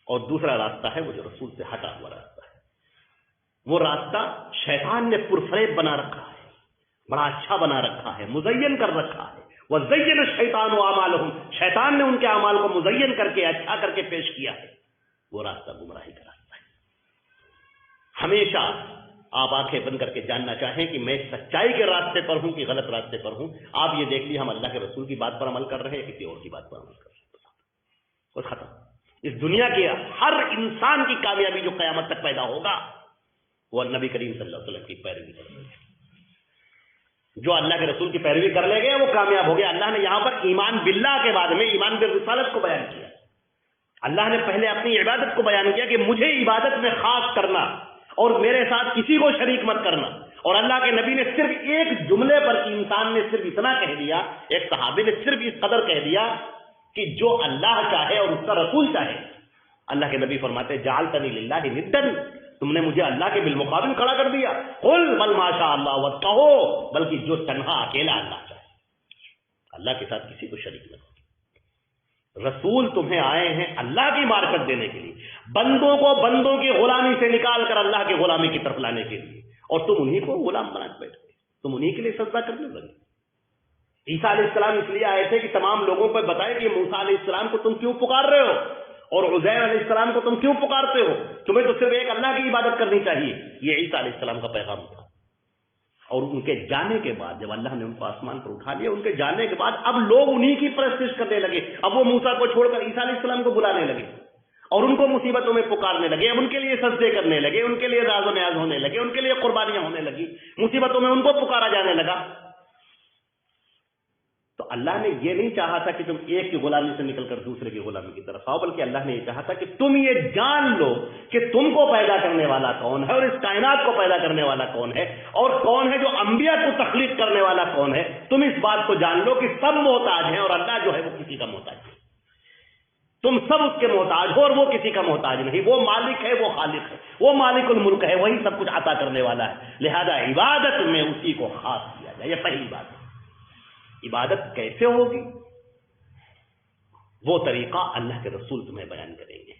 اور دوسرا راستہ ہے وہ جو رسول سے ہٹا ہوا راستہ ہے. وہ راستہ شیطان نے پرفریب بنا رکھا ہے، بڑا اچھا بنا رکھا ہے، مزین کر رکھا ہے. وَزَيَّنَ الشَّيْطَانُ أَعْمَالَهُمْ، شیطان نے ان کے اعمال کو مزین کر کے، اچھا کر کے پیش کیا ہے. وہ راستہ گمراہی کا راستہ ہے. ہمیشہ آپ آنکھیں بند کر کے جاننا چاہیں کہ میں سچائی کے راستے پر ہوں کہ غلط راستے پر ہوں. آپ یہ دیکھ لیے ہم اللہ کے رسول کی بات پر عمل کر رہے ہیں، کسی اور کی بات پر عمل کر رہے ہیں، بس ختم. اس دنیا کے ہر انسان کی کامیابی جو قیامت تک پیدا ہوگا وہ نبی کریم صلی اللہ علیہ وسلم کی پیروی کرے گا. جو اللہ کے رسول کی پیروی کر لے گئے وہ کامیاب ہو گیا. اللہ نے یہاں پر ایمان باللہ کے بعد میں ایمان بالرسالت کو بیان کیا. اللہ نے پہلے اپنی عبادت کو بیان کیا کہ مجھے عبادت میں خاص کرنا اور میرے ساتھ کسی کو شریک مت کرنا. اور اللہ کے نبی نے صرف ایک جملے پر انسان نے صرف اتنا کہہ دیا، ایک صحابی نے صرف اس قدر کہہ دیا کہ جو اللہ چاہے اور اس کا رسول چاہے، اللہ کے نبی فرماتے جعلتنی للہ ندا، تم نے مجھے اللہ کے بالمقابل کھڑا کر دیا. قل بل ما شاء اللہ، و کہو بلکہ جو تنہا اکیلا اللہ چاہے، اللہ کے ساتھ کسی کو شریک نہ کرو. رسول تمہیں آئے ہیں اللہ کی معرفت دینے کے لیے، بندوں کو بندوں کی غلامی سے نکال کر اللہ کی غلامی کی طرف لانے کے لیے، اور تم انہی کو غلام بنا کے بیٹھ گئے، تم انہی کے لیے سجدہ کرنے لگے. عیسیٰ علیہ السلام اس لیے آئے تھے کہ تمام لوگوں پر بتائے کہ موسیٰ علیہ السلام کو تم کیوں پکار رہے ہو، اور عزیر علیہ السلام کو تم کیوں پکارتے ہو، تمہیں تو صرف ایک اللہ کی عبادت کرنی چاہیے. یہ عیسیٰ علیہ السلام کا پیغام تھا. اور ان کے جانے کے بعد جب اللہ نے ان کو آسمان پر اٹھا لیا، ان کے جانے کے بعد اب لوگ انہی کی پرستش کرنے لگے. اب وہ موسیٰ کو چھوڑ کر عیسیٰ علیہ السلام کو بلانے لگے اور ان کو مصیبتوں میں پکارنے لگے. اب ان کے لیے سجدے کرنے لگے، ان کے لیے راز و نیاز ہونے لگے، ان کے لیے قربانیاں ہونے لگی، مصیبتوں میں ان کو پکارا جانے لگا. تو اللہ نے یہ نہیں چاہا تھا کہ تم ایک کی غلامی سے نکل کر دوسرے کی غلامی کی طرف آؤ، بلکہ اللہ نے یہ چاہا تھا کہ تم یہ جان لو کہ تم کو پیدا کرنے والا کون ہے، اور اس کائنات کو پیدا کرنے والا کون ہے، اور کون ہے جو انبیاء کو تخلیق کرنے والا کون ہے. تم اس بات کو جان لو کہ سب محتاج ہیں اور اللہ جو ہے وہ کسی کا محتاج ہے. تم سب اس کے محتاج ہو اور وہ کسی کا محتاج نہیں. وہ مالک ہے، وہ خالق ہے، وہ مالک الملک ہے، وہی سب کچھ عطا کرنے والا ہے. لہذا عبادت میں اسی کو خاص کیا جائے. یہ پہلی بات ہے. عبادت کیسے ہوگی، وہ طریقہ اللہ کے رسول تمہیں بیان کریں گے.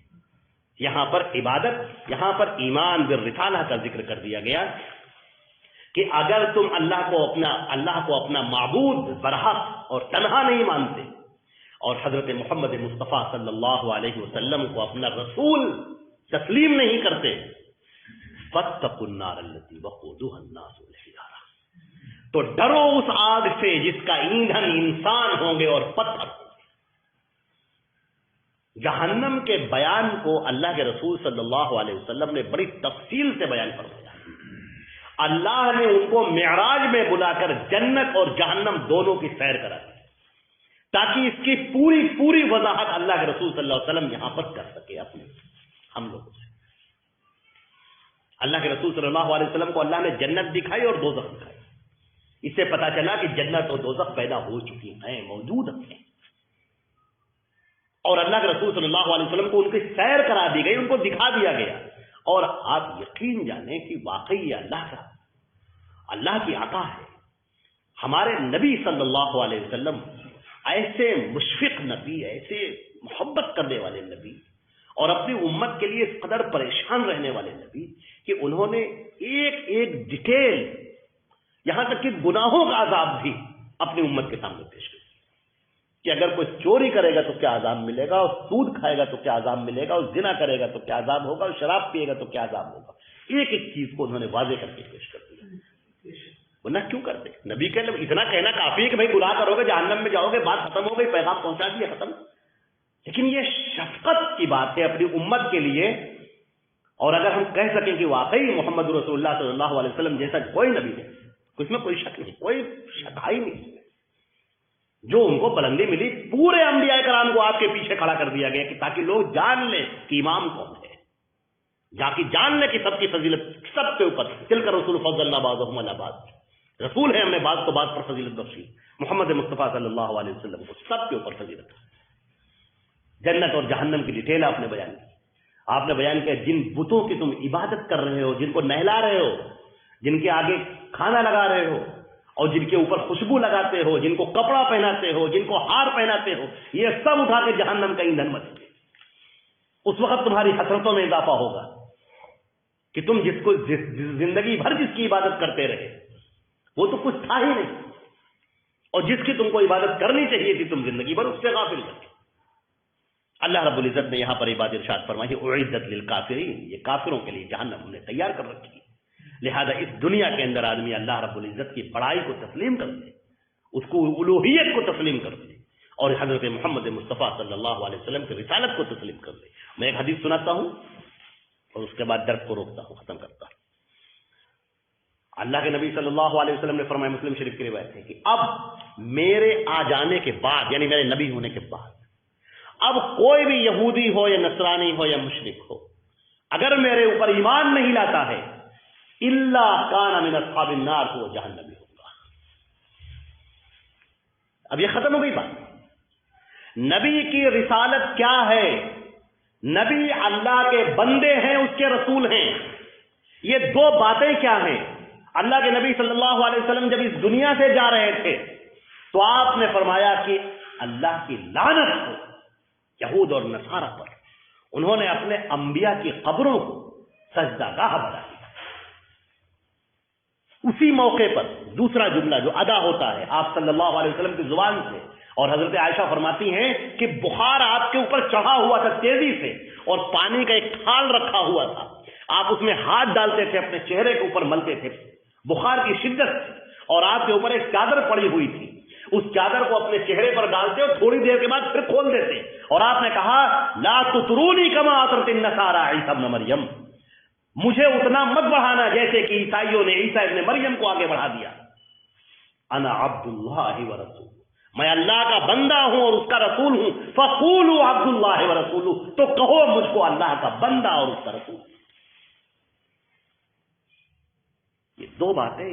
یہاں پر عبادت، یہاں پر ایمان بالرسالہ کا ذکر کر دیا گیا کہ اگر تم اللہ کو اپنا معبود برحق اور تنہا نہیں مانتے، اور حضرت محمد مصطفیٰ صلی اللہ علیہ وسلم کو اپنا رسول تسلیم نہیں کرتے، فاتقوا النار التي وقودها الناس والحجارہ، تو ڈرو اس آگ سے جس کا ایندھن انسان ہوں گے اور پتھر ہوں گے. جہنم کے بیان کو اللہ کے رسول صلی اللہ علیہ وسلم نے بڑی تفصیل سے بیان فرمایا. اللہ نے ان کو معراج میں بلا کر جنت اور جہنم دونوں کی سیر کرا دی تاکہ اس کی پوری وضاحت اللہ کے رسول صلی اللہ علیہ وسلم یہاں پر کر سکے اپنے ہم لوگوں سے. اللہ کے رسول صلی اللہ علیہ وسلم کو اللہ نے جنت دکھائی اور دوزخ دکھائی. اس سے پتا چلا کہ جنت اور دوزخ پیدا ہو چکی ہیں، موجود ہیں، اور اللہ کے رسول صلی اللہ علیہ وسلم کو ان کی سیر کرا دی گئی، ان کو دکھا دیا گیا. اور آپ یقین جانیں کہ واقعی یہ اللہ کی عطا ہے. ہمارے نبی صلی اللہ علیہ وسلم ایسے مشفق نبی، ایسے محبت کرنے والے نبی، اور اپنی امت کے لیے اس قدر پریشان رہنے والے نبی کہ انہوں نے ایک ڈیٹیل، یہاں تک کہ گناہوں کا عذاب بھی اپنی امت کے سامنے پیش کر کہ اگر کوئی چوری کرے گا تو کیا عذاب ملے گا، اور سود کھائے گا تو کیا عذاب ملے گا، اور زنا کرے گا تو کیا عذاب ہوگا، اور شراب پیے گا تو کیا عذاب ہوگا. ایک چیز کو انہوں نے واضح کر کے پیش کر دیا. ورنہ کیوں کرتے؟ نبی کے لیے اتنا کہنا کافی ہے کہ بھائی گناہ کرو گے جہنم میں جاؤ گے، بات ختم ہو گئی، پیغام پہنچا دیا، ختم. لیکن یہ شفقت کی بات ہے اپنی امت کے لیے. اور اگر ہم کہہ سکیں کہ واقعی محمد رسول اللہ صلی اللہ علیہ وسلم جیسا کوئی نبی نہیں، اس میں کوئی شک نہیں، کوئی شکائی نہیں. جو ان کو بلندی ملی، پورے انبیاء کرام کو آپ کے پیچھے کھڑا کر دیا گیا کہ تاکہ لوگ جان لیں کہ امام کون ہے، جا کے جان لیں کہ سب کی فضیلت سب کے اوپر. چل کر رسول فضلنا بعضهم علی بعض، رسول ہے ہم نے بعض کو بعض پر فضیلت بخشی. محمد مصطفیٰ صلی اللہ علیہ وسلم کو سب کے اوپر فضیلت. جنت اور جہنم کی ڈیٹیل آپ نے بیان کی. آپ نے بیان کیا جن بتوں کی تم عبادت کر رہے ہو، جن کو نہلا رہے ہو، جن کے آگے کھانا لگا رہے ہو، اور جن کے اوپر خوشبو لگاتے ہو، جن کو کپڑا پہناتے ہو، جن کو ہار پہناتے ہو، یہ سب اٹھا کے جہنم کا ایندھن بنے گے. اس وقت تمہاری حسرتوں میں اضافہ ہوگا کہ تم زندگی بھر جس کی عبادت کرتے رہے وہ تو کچھ تھا ہی نہیں، اور جس کی تم کو عبادت کرنی چاہیے تھی تم زندگی بھر اس سے غافل کر. اللہ رب العزت نے یہاں پر عبادت ارشاد فرمائی اعدت للکافرین، یہ کافروں کے لیے جہنم انہیں تیار کر رکھی ہے. لہذا اس دنیا کے اندر آدمی اللہ رب العزت کی بڑائی کو تسلیم کر دے، اس کو الوہیت کو تسلیم کر دے، اور حضرت محمد مصطفیٰ صلی اللہ علیہ وسلم کی رسالت کو تسلیم کر دے. میں ایک حدیث سناتا ہوں اور اس کے بعد درس کو روکتا ہوں، ختم کرتا ہوں. اللہ کے نبی صلی اللہ علیہ وسلم نے فرمایا، مسلم شریف کی روایت ہے کہ اب میرے آ جانے کے بعد، یعنی میرے نبی ہونے کے بعد، اب کوئی بھی یہودی ہو یا نصرانی ہو یا مشرک ہو، اگر میرے اوپر ایمان نہیں لاتا ہے الا کان من اصحاب النار، تو وہ جہنمی ہوگا. اب یہ ختم ہو گئی بات. نبی کی رسالت کیا ہے؟ نبی اللہ کے بندے ہیں، اس کے رسول ہیں. یہ دو باتیں کیا ہیں؟ اللہ کے نبی صلی اللہ علیہ وسلم جب اس دنیا سے جا رہے تھے تو آپ نے فرمایا کہ اللہ کی لعنت ہو یہود اور نصارہ پر، انہوں نے اپنے انبیاء کی قبروں کو سجدہ گاہ بنا دیا. اسی موقع پر دوسرا جملہ جو ادا ہوتا ہے آپ صلی اللہ علیہ وسلم کی زبان سے، اور حضرت عائشہ فرماتی ہیں کہ بخار آپ کے اوپر چڑھا ہوا تھا تیزی سے، اور پانی کا ایک تھال رکھا ہوا تھا، آپ اس میں ہاتھ ڈالتے تھے، اپنے چہرے کے اوپر ملتے تھے، بخار کی شدت تھی، اور آپ کے اوپر ایک چادر پڑی ہوئی تھی، اس چادر کو اپنے چہرے پر ڈالتے اور تھوڑی دیر کے بعد پھر کھول دیتے، اور آپ نے کہا لا تطرونی کما اطرت النصارى عیسی ابن مریم، مجھے اتنا مت بڑھانا جیسے کہ عیسائیوں نے عیسی ابن مریم کو آگے بڑھا دیا. انا عبد اللہ ورسول، میں اللہ کا بندہ ہوں اور اس کا رسول ہوں. فقولوا عبد اللہ ورسولہ، تو کہو مجھ کو اللہ کا بندہ اور اس کا رسول. یہ دو باتیں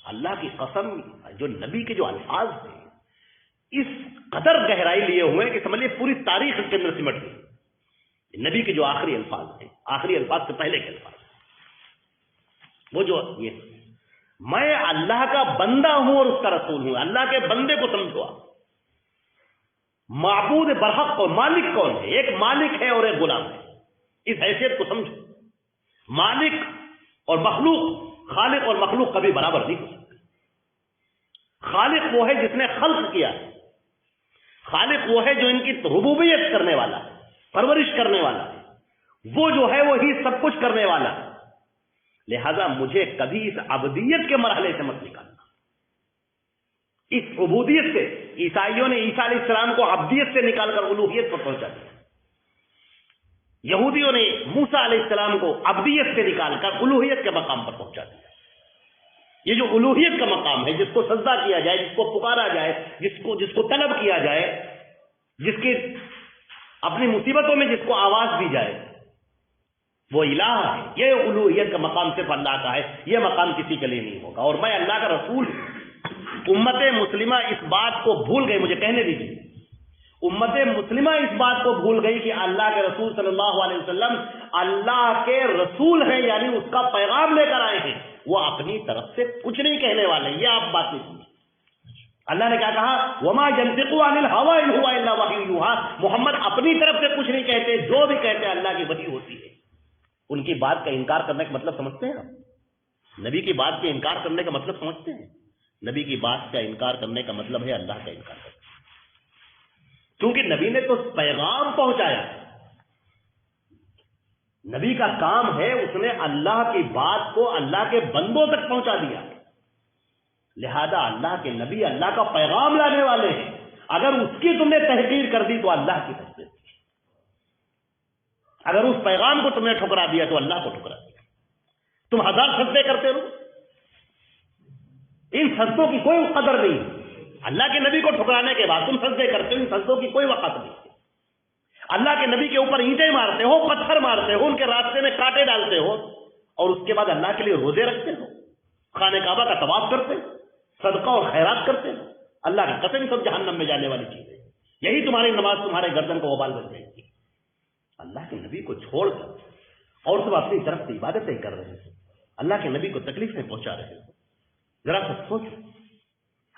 اللہ کی قسم، جو نبی کے جو الفاظ ہیں اس قدر گہرائی لیے ہوئے کہ سمجھیے پوری تاریخ اس کے اندر سمٹ گئی. نبی کے جو آخری الفاظ ہیں، آخری الفاظ سے پہلے کے الفاظ، وہ جو یہ میں اللہ کا بندہ ہوں اور اس کا رسول ہوں. اللہ کے بندے کو سمجھو آپ. معبود برحق کون، مالک کون ہے؟ ایک مالک ہے اور ایک غلام ہے. اس حیثیت کو سمجھو. مالک اور مخلوق، خالق اور مخلوق کبھی برابر نہیں ہو سکتے. خالق وہ ہے جس نے خلق کیا ہے، خالق وہ ہے جو ان کی ربوبیت کرنے والا ہے، پرورش کرنے والا ہے، وہ جو ہے وہی سب کچھ کرنے والا ہے. لہذا مجھے کبھی اس عبدیت کے مرحلے سے مت نکالنا. اس عبودیت سے عیسائیوں نے عیسیٰ علیہ السلام کو عبدیت سے نکال کر الوہیت پر پہنچا دیا. یہودیوں نے موسیٰ علیہ السلام کو عبدیت سے نکال کر الوہیت کے مقام پر پہنچا دیا. یہ جو الوہیت کا مقام ہے، جس کو سجدہ کیا جائے، جس کو پکارا جائے، جس کو طلب کیا جائے، جس کی اپنی مصیبتوں میں جس کو آواز دی جائے، وہ الہ ہے. یہ الوہیت کا مقام صرف اللہ کا ہے، یہ مقام کسی کے لیے نہیں ہوگا. اور میں اللہ کا رسول ہوں. امت مسلمہ اس بات کو بھول گئی، مجھے کہنے دیجیے، امت مسلمہ اس بات کو بھول گئی کہ اللہ کے رسول صلی اللہ علیہ وسلم اللہ کے رسول ہیں، یعنی اس کا پیغام لے کر آئے ہیں. وہ اپنی طرف سے کچھ نہیں کہنے والے. یہ آپ بات نہیں سنی. اللہ نے کیا کہا؟ وما ينطق عن الهوى ان هو الا وحی یوحى. محمد اپنی طرف سے کچھ نہیں کہتے، جو بھی کہتے ہیں اللہ کی وحی ہوتی ہے. ان کی بات کا انکار کرنے کا مطلب سمجھتے ہیں آپ؟ نبی کی بات کے انکار کرنے کا مطلب سمجھتے ہیں؟ نبی کی بات کا انکار کرنے کا مطلب ہے اللہ کا انکار کرنا. کیونکہ نبی نے تو پیغام پہنچایا. نبی کا کام ہے اس نے اللہ کی بات کو اللہ کے بندوں تک پہنچا دیا. لہذا اللہ کے نبی اللہ کا پیغام لانے والے ہیں. اگر اس کی تم نے تحقیر کر دی تو اللہ کی تحقیر کی. اگر اس پیغام کو تم نے ٹھکرا دیا تو اللہ کو ٹھکرا دیا. تم ہزار سجدے کرتے رہو، ان سجدوں کی کوئی قدر نہیں. اللہ کے نبی کو ٹھکرانے کے بعد تم سجدے کرتے ہو، ان سجدوں کی کوئی وقت نہیں. اللہ کے نبی کے اوپر اینٹیں مارتے ہو، پتھر مارتے ہو، ان کے راستے میں کانٹے ڈالتے ہو، اور اس کے بعد اللہ کے لیے روزے رکھتے ہو، خانہ کعبہ کا طواف کرتے ہو، صدقہ اور خیرات کرتے ہو. اللہ کی قسم سب جہنم میں جانے والی چیز ہے. یہی تمہاری نماز تمہارے گردن کو وبال بن جائے گی. اللہ کے نبی کو چھوڑ کر اور سب اپنی طرف سے عبادتیں کر رہے ہیں، اللہ کے نبی کو تکلیفیں پہنچا رہے ہیں. ذرا سب سوچو.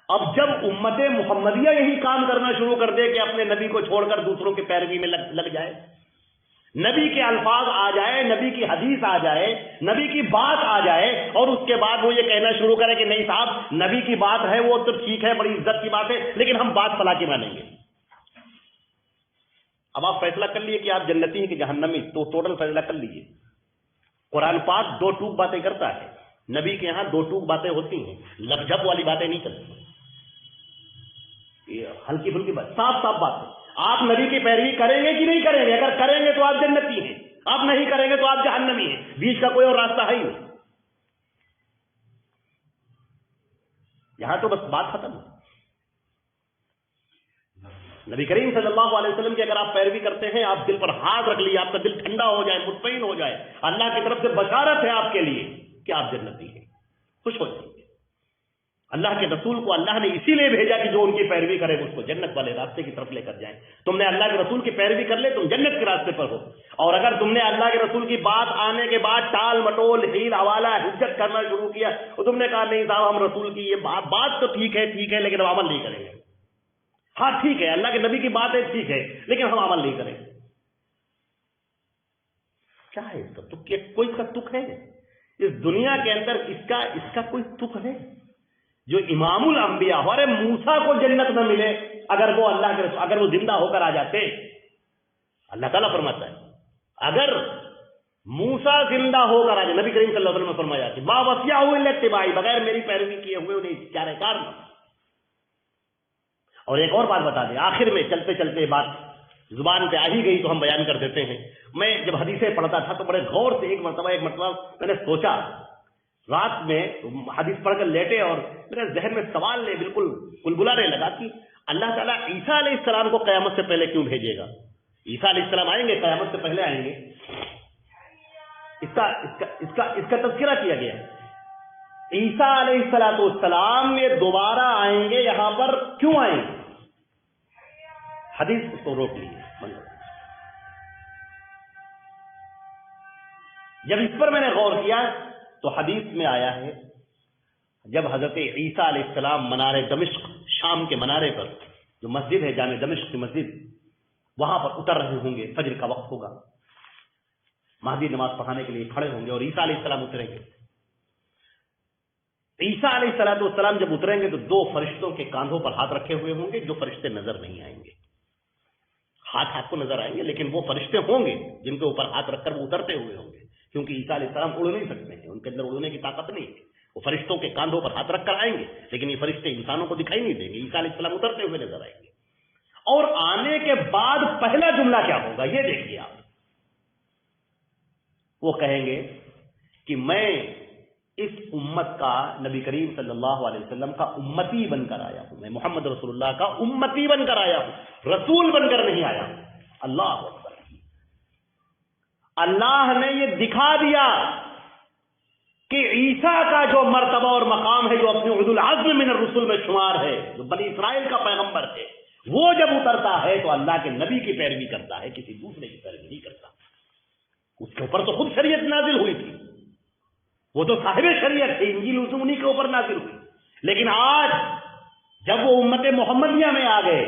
اب جب امت محمدیہ یہی کام کرنا شروع کر دے کہ اپنے نبی کو چھوڑ کر دوسروں کی پیروی میں لگ جائے، نبی کے الفاظ آ جائے، نبی کی حدیث آ جائے، نبی کی بات آ جائے، اور اس کے بعد وہ یہ کہنا شروع کرے کہ نہیں صاحب نبی کی بات ہے وہ تو ٹھیک ہے، بڑی عزت کی بات ہے، لیکن ہم بات فلاں کی مانیں گے. اب آپ فیصلہ کر لیے کہ آپ جنتی ہیں کہ جہنمی، تو ٹوٹل فیصلہ کر لیجیے. قرآن پاک دو ٹوک باتیں کرتا ہے، نبی کے یہاں دو ٹوک باتیں ہوتی ہیں، لگ جھپ والی باتیں نہیں کرتی. ہلکی پھلکی بات، صاف صاف بات ہے. آپ نبی کی پیروی کریں گے کہ نہیں کریں گے؟ اگر کریں گے تو آپ جنتی ہیں، آپ نہیں کریں گے تو آپ جہنمی ہیں. بیچ کا کوئی اور راستہ ہے ہی نہیں. یہاں تو بس بات ختم. نبی کریم صلی اللہ علیہ وسلم کی اگر آپ پیروی کرتے ہیں، آپ دل پر ہاتھ رکھ لیے، آپ کا دل ٹھنڈا ہو جائے، مطمئن ہو جائے، اللہ کی طرف سے بشارت ہے آپ کے لیے کہ آپ جنتی ہیں، خوش ہو جائیں گے. اللہ کے رسول کو اللہ نے اسی لیے بھیجا کہ جو ان کی پیروی کرے اس کو جنت والے راستے کی طرف لے کر جائیں. تم نے اللہ کے رسول کی پیروی کر لے تم جنت کے راستے پر ہو. اور اگر تم نے اللہ کے رسول کی بات آنے کے بعد ٹال مٹول ہیل حوالہ حجت کرنا شروع کیا تو تم نے کہا نہیں صاحب ہم رسول کی یہ بات تو ٹھیک ہے لیکن ہم عمل نہیں کریں گے. ہاں ٹھیک ہے اللہ کے نبی کی بات ہے ٹھیک ہے لیکن ہم عمل نہیں کریں گے. کیا ہے اس کا تک؟ کوئی اس کا تک ہے اس دنیا کے اندر؟ اس کا کوئی تک ہے جو امام الانبیاء ہمارے موسیٰ کو جنت نہ ملے اگر وہ اللہ کے رسول اگر وہ زندہ ہو کر آ جاتے؟ اللہ تعالیٰ فرماتا ہے اگر موسیٰ زندہ ہو کر آ جائے، نبی کریم صلی اللہ علیہ وسلم نے فرمایا کہ ما وسعہ الا اتباعی، بغیر میری پیروی کیے ہوئے انہیں چارہ کار نہ. اور ایک اور بات بتا دیں آخر میں، چلتے چلتے بات زبان پہ آ ہی گئی تو ہم بیان کر دیتے ہیں. میں جب حدیثیں پڑھتا تھا تو بڑے غور سے ایک مرتبہ میں نے سوچا، رات میں حدیث پڑھ کر لیٹے اور میرے ذہن میں سوال نے بالکل بلبلانے لگا کہ اللہ تعالیٰ عیسیٰ علیہ السلام کو قیامت سے پہلے کیوں بھیجے گا؟ عیسیٰ علیہ السلام آئیں گے قیامت سے پہلے آئیں گے، اس کا تذکرہ کیا گیا. عیسیٰ علیہ السلام یہ دوبارہ آئیں گے یہاں پر، کیوں آئیں گے؟ حدیث اس کو روک لیجیے. جب اس پر میں نے غور کیا تو حدیث میں آیا ہے جب حضرت عیسیٰ علیہ السلام منارے دمشق، شام کے منارے پر جو مسجد ہے جامع دمشق کی مسجد، وہاں پر اتر رہے ہوں گے، فجر کا وقت ہوگا، مہدی نماز پڑھانے کے لیے کھڑے ہوں گے اور عیسیٰ علیہ السلام اتریں گے. عیسیٰ علیہ السلام جب اتریں گے تو دو فرشتوں کے کاندھوں پر ہاتھ رکھے ہوئے ہوں گے، جو فرشتے نظر نہیں آئیں گے. ہاتھ آپ کو نظر آئیں گے لیکن وہ فرشتے ہوں گے جن کے اوپر ہاتھ رکھ کر وہ اترتے ہوئے ہوں گے، کیونکہ عیسیٰ علیہ السلام اڑ نہیں سکتے ہیں، ان کے اندر اڑنے کی طاقت نہیں ہے. وہ فرشتوں کے کاندھوں پر ہاتھ رکھ کر آئیں گے لیکن یہ فرشتے انسانوں کو دکھائی نہیں دیں گے. عیسیٰ علیہ السلام اترتے ہوئے نظر آئیں گے. اور آنے کے بعد پہلا جملہ کیا ہوگا یہ دیکھیے آپ. وہ کہیں گے کہ میں اس امت کا، نبی کریم صلی اللہ علیہ وسلم کا امتی بن کر آیا ہوں، میں محمد رسول اللہ کا امتی بن کر آیا ہوں، رسول بن کر نہیں آیا ہوں. اللہ اکبر. اللہ نے یہ دکھا دیا کہ عیسیٰ کا جو مرتبہ اور مقام ہے، جو اپنے اولو العزم من الرسل میں شمار ہے، جو بنی اسرائیل کا پیغمبر ہے، وہ جب اترتا ہے تو اللہ کے نبی کی پیروی کرتا ہے، کسی دوسرے کی پیروی نہیں کرتا. اس کے اوپر تو خود شریعت نازل ہوئی تھی، وہ تو صاحب شریعت تھی، انجیل انہیں کے اوپر نازل ہوئی. لیکن آج جب وہ امت محمدیہ میں آ گئے،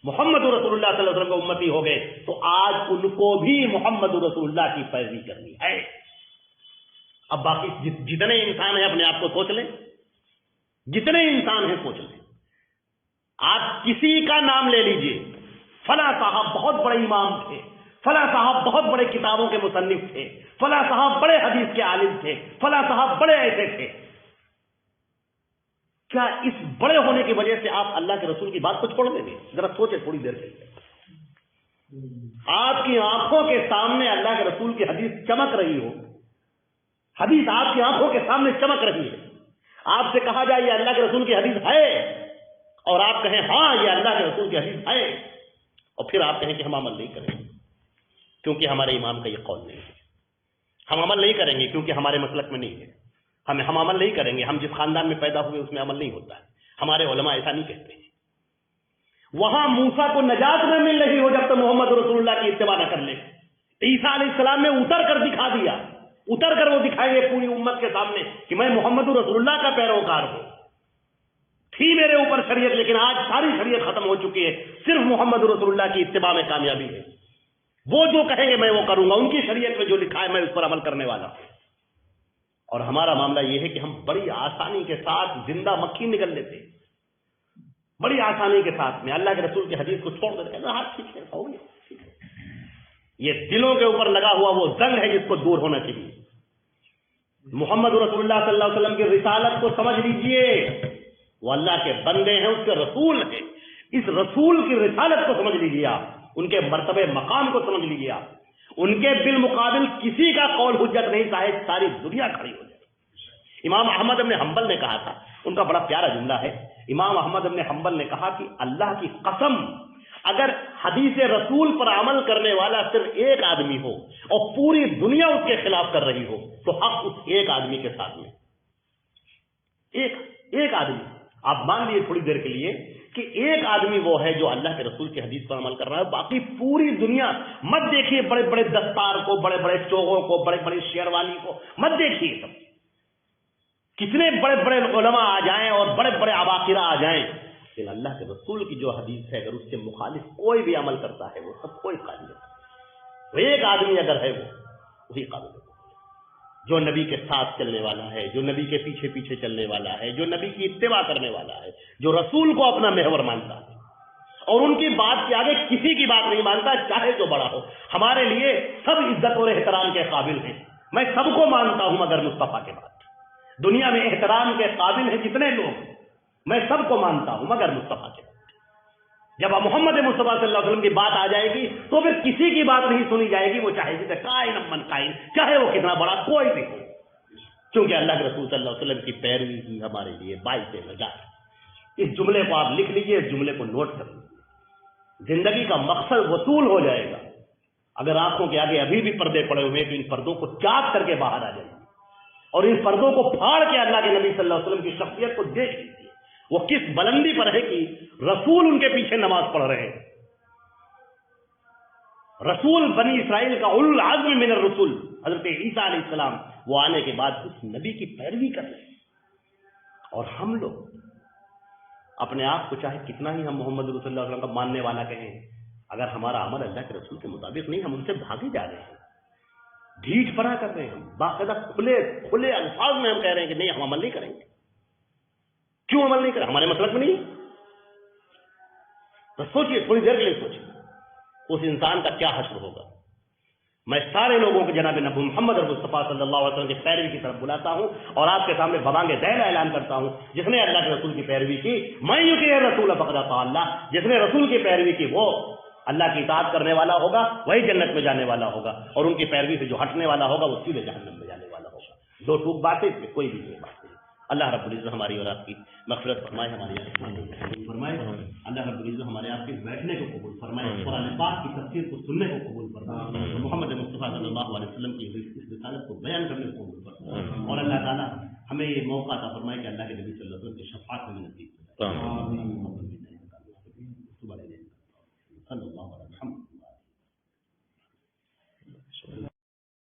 محمد رسول اللہ صلی اللہ علیہ وسلم کو امتی ہو گئے، تو آج ان کو بھی محمد رسول اللہ کی پیروی کرنی ہے. اب باقی جتنے انسان ہیں اپنے آپ کو سوچ لیں، جتنے انسان ہیں سوچ لیں. آپ کسی کا نام لے لیجئے، فلاں صاحب بہت بڑے امام تھے، فلاں صاحب بہت بڑے کتابوں کے مصنف تھے، فلاں صاحب بڑے حدیث کے عالم تھے، فلاں صاحب بڑے ایسے تھے. کیا اس بڑے ہونے کی وجہ سے آپ اللہ کے رسول کی بات کو چھوڑ دیں گے؟ ذرا سوچیں تھوڑی دیر کے لیے. آپ کی آنکھوں کے سامنے اللہ کے رسول کی حدیث چمک رہی ہو، حدیث آپ کی آنکھوں کے سامنے چمک رہی ہے، آپ سے کہا جائے یہ اللہ کے رسول کی حدیث ہے، اور آپ کہیں ہاں یہ اللہ کے رسول کی حدیث ہے، اور پھر آپ کہیں کہ ہم عمل نہیں کریں گے کیونکہ ہمارے امام کا یہ قول نہیں ہے. ہم عمل نہیں کریں گے کیونکہ ہمارے مسلک میں نہیں ہے. ہم عمل نہیں کریں گے، ہم جس خاندان میں پیدا ہوئے اس میں عمل نہیں ہوتا ہے. ہمارے علماء ایسا نہیں کہتے ہیں. وہاں موسیٰ کو نجات نہ مل رہی ہو جب تک محمد رسول اللہ کی اتباع نہ کر لے. عیسیٰ علیہ السلام نے اتر کر دکھا دیا، اتر کر وہ دکھائیں گے پوری امت کے سامنے کہ میں محمد رسول اللہ کا پیروکار ہوں. تھی میرے اوپر شریعت لیکن آج ساری شریعت ختم ہو چکی ہے، صرف محمد رسول اللہ کی اتباع میں کامیابی ہے. وہ جو کہیں گے میں وہ کروں گا، ان کی شریعت میں جو لکھا ہے میں اس پر عمل کرنے والا ہوں. اور ہمارا معاملہ یہ ہے کہ ہم بڑی آسانی کے ساتھ زندہ مکھی نکل لیتے ہیں، بڑی آسانی کے ساتھ میں اللہ کے رسول کی حدیث کو چھوڑ دیتے ہیں. ہاں ٹھیک ہے، ہو گیا، ٹھیک ہے. یہ دلوں کے اوپر لگا ہوا وہ زنگ ہے جس کو دور ہونا چاہیے. محمد رسول اللہ صلی اللہ علیہ وسلم کی رسالت کو سمجھ لیجئے، وہ اللہ کے بندے ہیں، اس کے رسول ہیں. اس رسول کی رسالت کو سمجھ لیجئے آپ، ان کے مرتبے مقام کو سمجھ لیجئے آپ. ان کے بالمقابل کسی کا قول حجت نہیں، چاہے ساری دنیا کھڑی ہو جائے. امام احمد بن حنبل نے کہا تھا، ان کا بڑا پیارا جملہ ہے. امام احمد بن حنبل نے کہا کہ اللہ کی قسم اگر حدیث رسول پر عمل کرنے والا صرف ایک آدمی ہو اور پوری دنیا اس کے خلاف کر رہی ہو تو حق اس ایک آدمی کے ساتھ میں. ایک ایک آدمی، آپ مان لیے تھوڑی دیر کے لیے کہ ایک آدمی وہ ہے جو اللہ کے رسول کی حدیث پر عمل کر رہا ہے، باقی پوری دنیا مت دیکھیے بڑے بڑے دستار کو، بڑے بڑے چوغوں کو، بڑے بڑے شیروانی کو مت دیکھیے، سب کتنے بڑے بڑے علماء آ جائیں اور بڑے بڑے عباقرہ آ جائیں، لیکن اللہ کے رسول کی جو حدیث ہے اگر اس سے مخالف کوئی بھی عمل کرتا ہے وہ سب کوئی قابل ہے۔ وہ ایک آدمی اگر ہے وہ وہی قابل ہے جو نبی کے ساتھ چلنے والا ہے، جو نبی کے پیچھے پیچھے چلنے والا ہے، جو نبی کی اتباع کرنے والا ہے، جو رسول کو اپنا محور مانتا ہے اور ان کی بات کے آگے کسی کی بات نہیں مانتا، چاہے جو بڑا ہو۔ ہمارے لیے سب عزت اور احترام کے قابل ہیں، میں سب کو مانتا ہوں مگر مصطفیٰ کے بعد۔ دنیا میں احترام کے قابل ہیں جتنے لوگ، میں سب کو مانتا ہوں مگر مصطفیٰ کے بعد۔ جب محمد مصطفیٰ صلی اللہ علیہ وسلم کی بات آ جائے گی تو پھر کسی کی بات نہیں سنی جائے گی، وہ چاہے جسے قائن من قائن، چاہے وہ کتنا بڑا کوئی بھی ہو، کیونکہ اللہ کے رسول صلی اللہ علیہ وسلم کی پیروی ہی ہمارے لیے باعث نجات۔ اس جملے کو آپ لکھ لیجئے، اس جملے کو نوٹ کر لیجیے، زندگی کا مقصد وصول ہو جائے گا۔ اگر آنکھوں کے آگے ابھی بھی پردے پڑے ہوئے تو ان پردوں کو چاک کر کے باہر آ جائیں اور ان پردوں کو پھاڑ کے اللہ کے نبی صلی اللہ علیہ وسلم کی شخصیت کو دیکھ لیجیے، وہ کس بلندی پر ہے کہ رسول ان کے پیچھے نماز پڑھ رہے ہیں۔ رسول بنی اسرائیل کا اولو العزم من الرسول حضرت عیسیٰ علیہ السلام، وہ آنے کے بعد اس نبی کی پیروی کر رہے ہیں، اور ہم لوگ اپنے آپ کو چاہے کتنا ہی ہم محمد رسول اللہ علیہ وسلم کا ماننے والا کہیں، اگر ہمارا عمل اللہ کے رسول کے مطابق نہیں، ہم ان سے بھاگے جا رہے ہیں، ڈھیٹ پڑا کر رہے ہیں، ہم باقاعدہ کھلے الفاظ میں ہم کہہ رہے ہیں کہ نہیں ہم عمل نہیں کریں گے۔ کیوں عمل نہیں کریں؟ ہمارے مطلب میں نہیں۔ تو سوچئے، تھوڑی دیر کے لیے سوچئے اس انسان کا کیا حشر ہوگا۔ میں سارے لوگوں کو جناب نبی محمد مصطفیٰ صلی اللہ علیہ وسلم کی پیروی کی طرف بلاتا ہوں اور آپ کے سامنے ببانگ ذیل اعلان کرتا ہوں، جس نے اللہ کے رسول کی پیروی کی، میں یطیع الرسول فقد اطاع اللہ، جس نے رسول کی پیروی کی وہ اللہ کی اطاعت کرنے والا ہوگا، وہی جنت میں جانے والا ہوگا، اور ان کی پیروی سے جو ہٹنے والا ہوگا وہ سیدھے جہنم میں جانے والا ہوگا۔ دو ٹوک باتیں، کوئی بھی نہیں بات نہیں۔ اللہ رب العزت ہماری اور آپ کی مغفرت فرمائے، ہماری قبول فرمائے۔ اللہ رب العزت ہمارے آپ کے بیٹھنے کو قبول فرمائے، قرآن پاک کی تفسیر کو سننے کو قبول فرمائے، محمد مصطفیٰ صلی اللہ علیہ وسلم کی اس رسالت کو بیان کرنے کو قبول فرمائے، اور اللہ تعالیٰ ہمیں یہ موقع عطا فرمائے کہ اللہ کے نبی صلی اللہ علیہ وسلم کی شفاعت میں نصیب فرمائے۔ صلی اللہ علیہ وسلم۔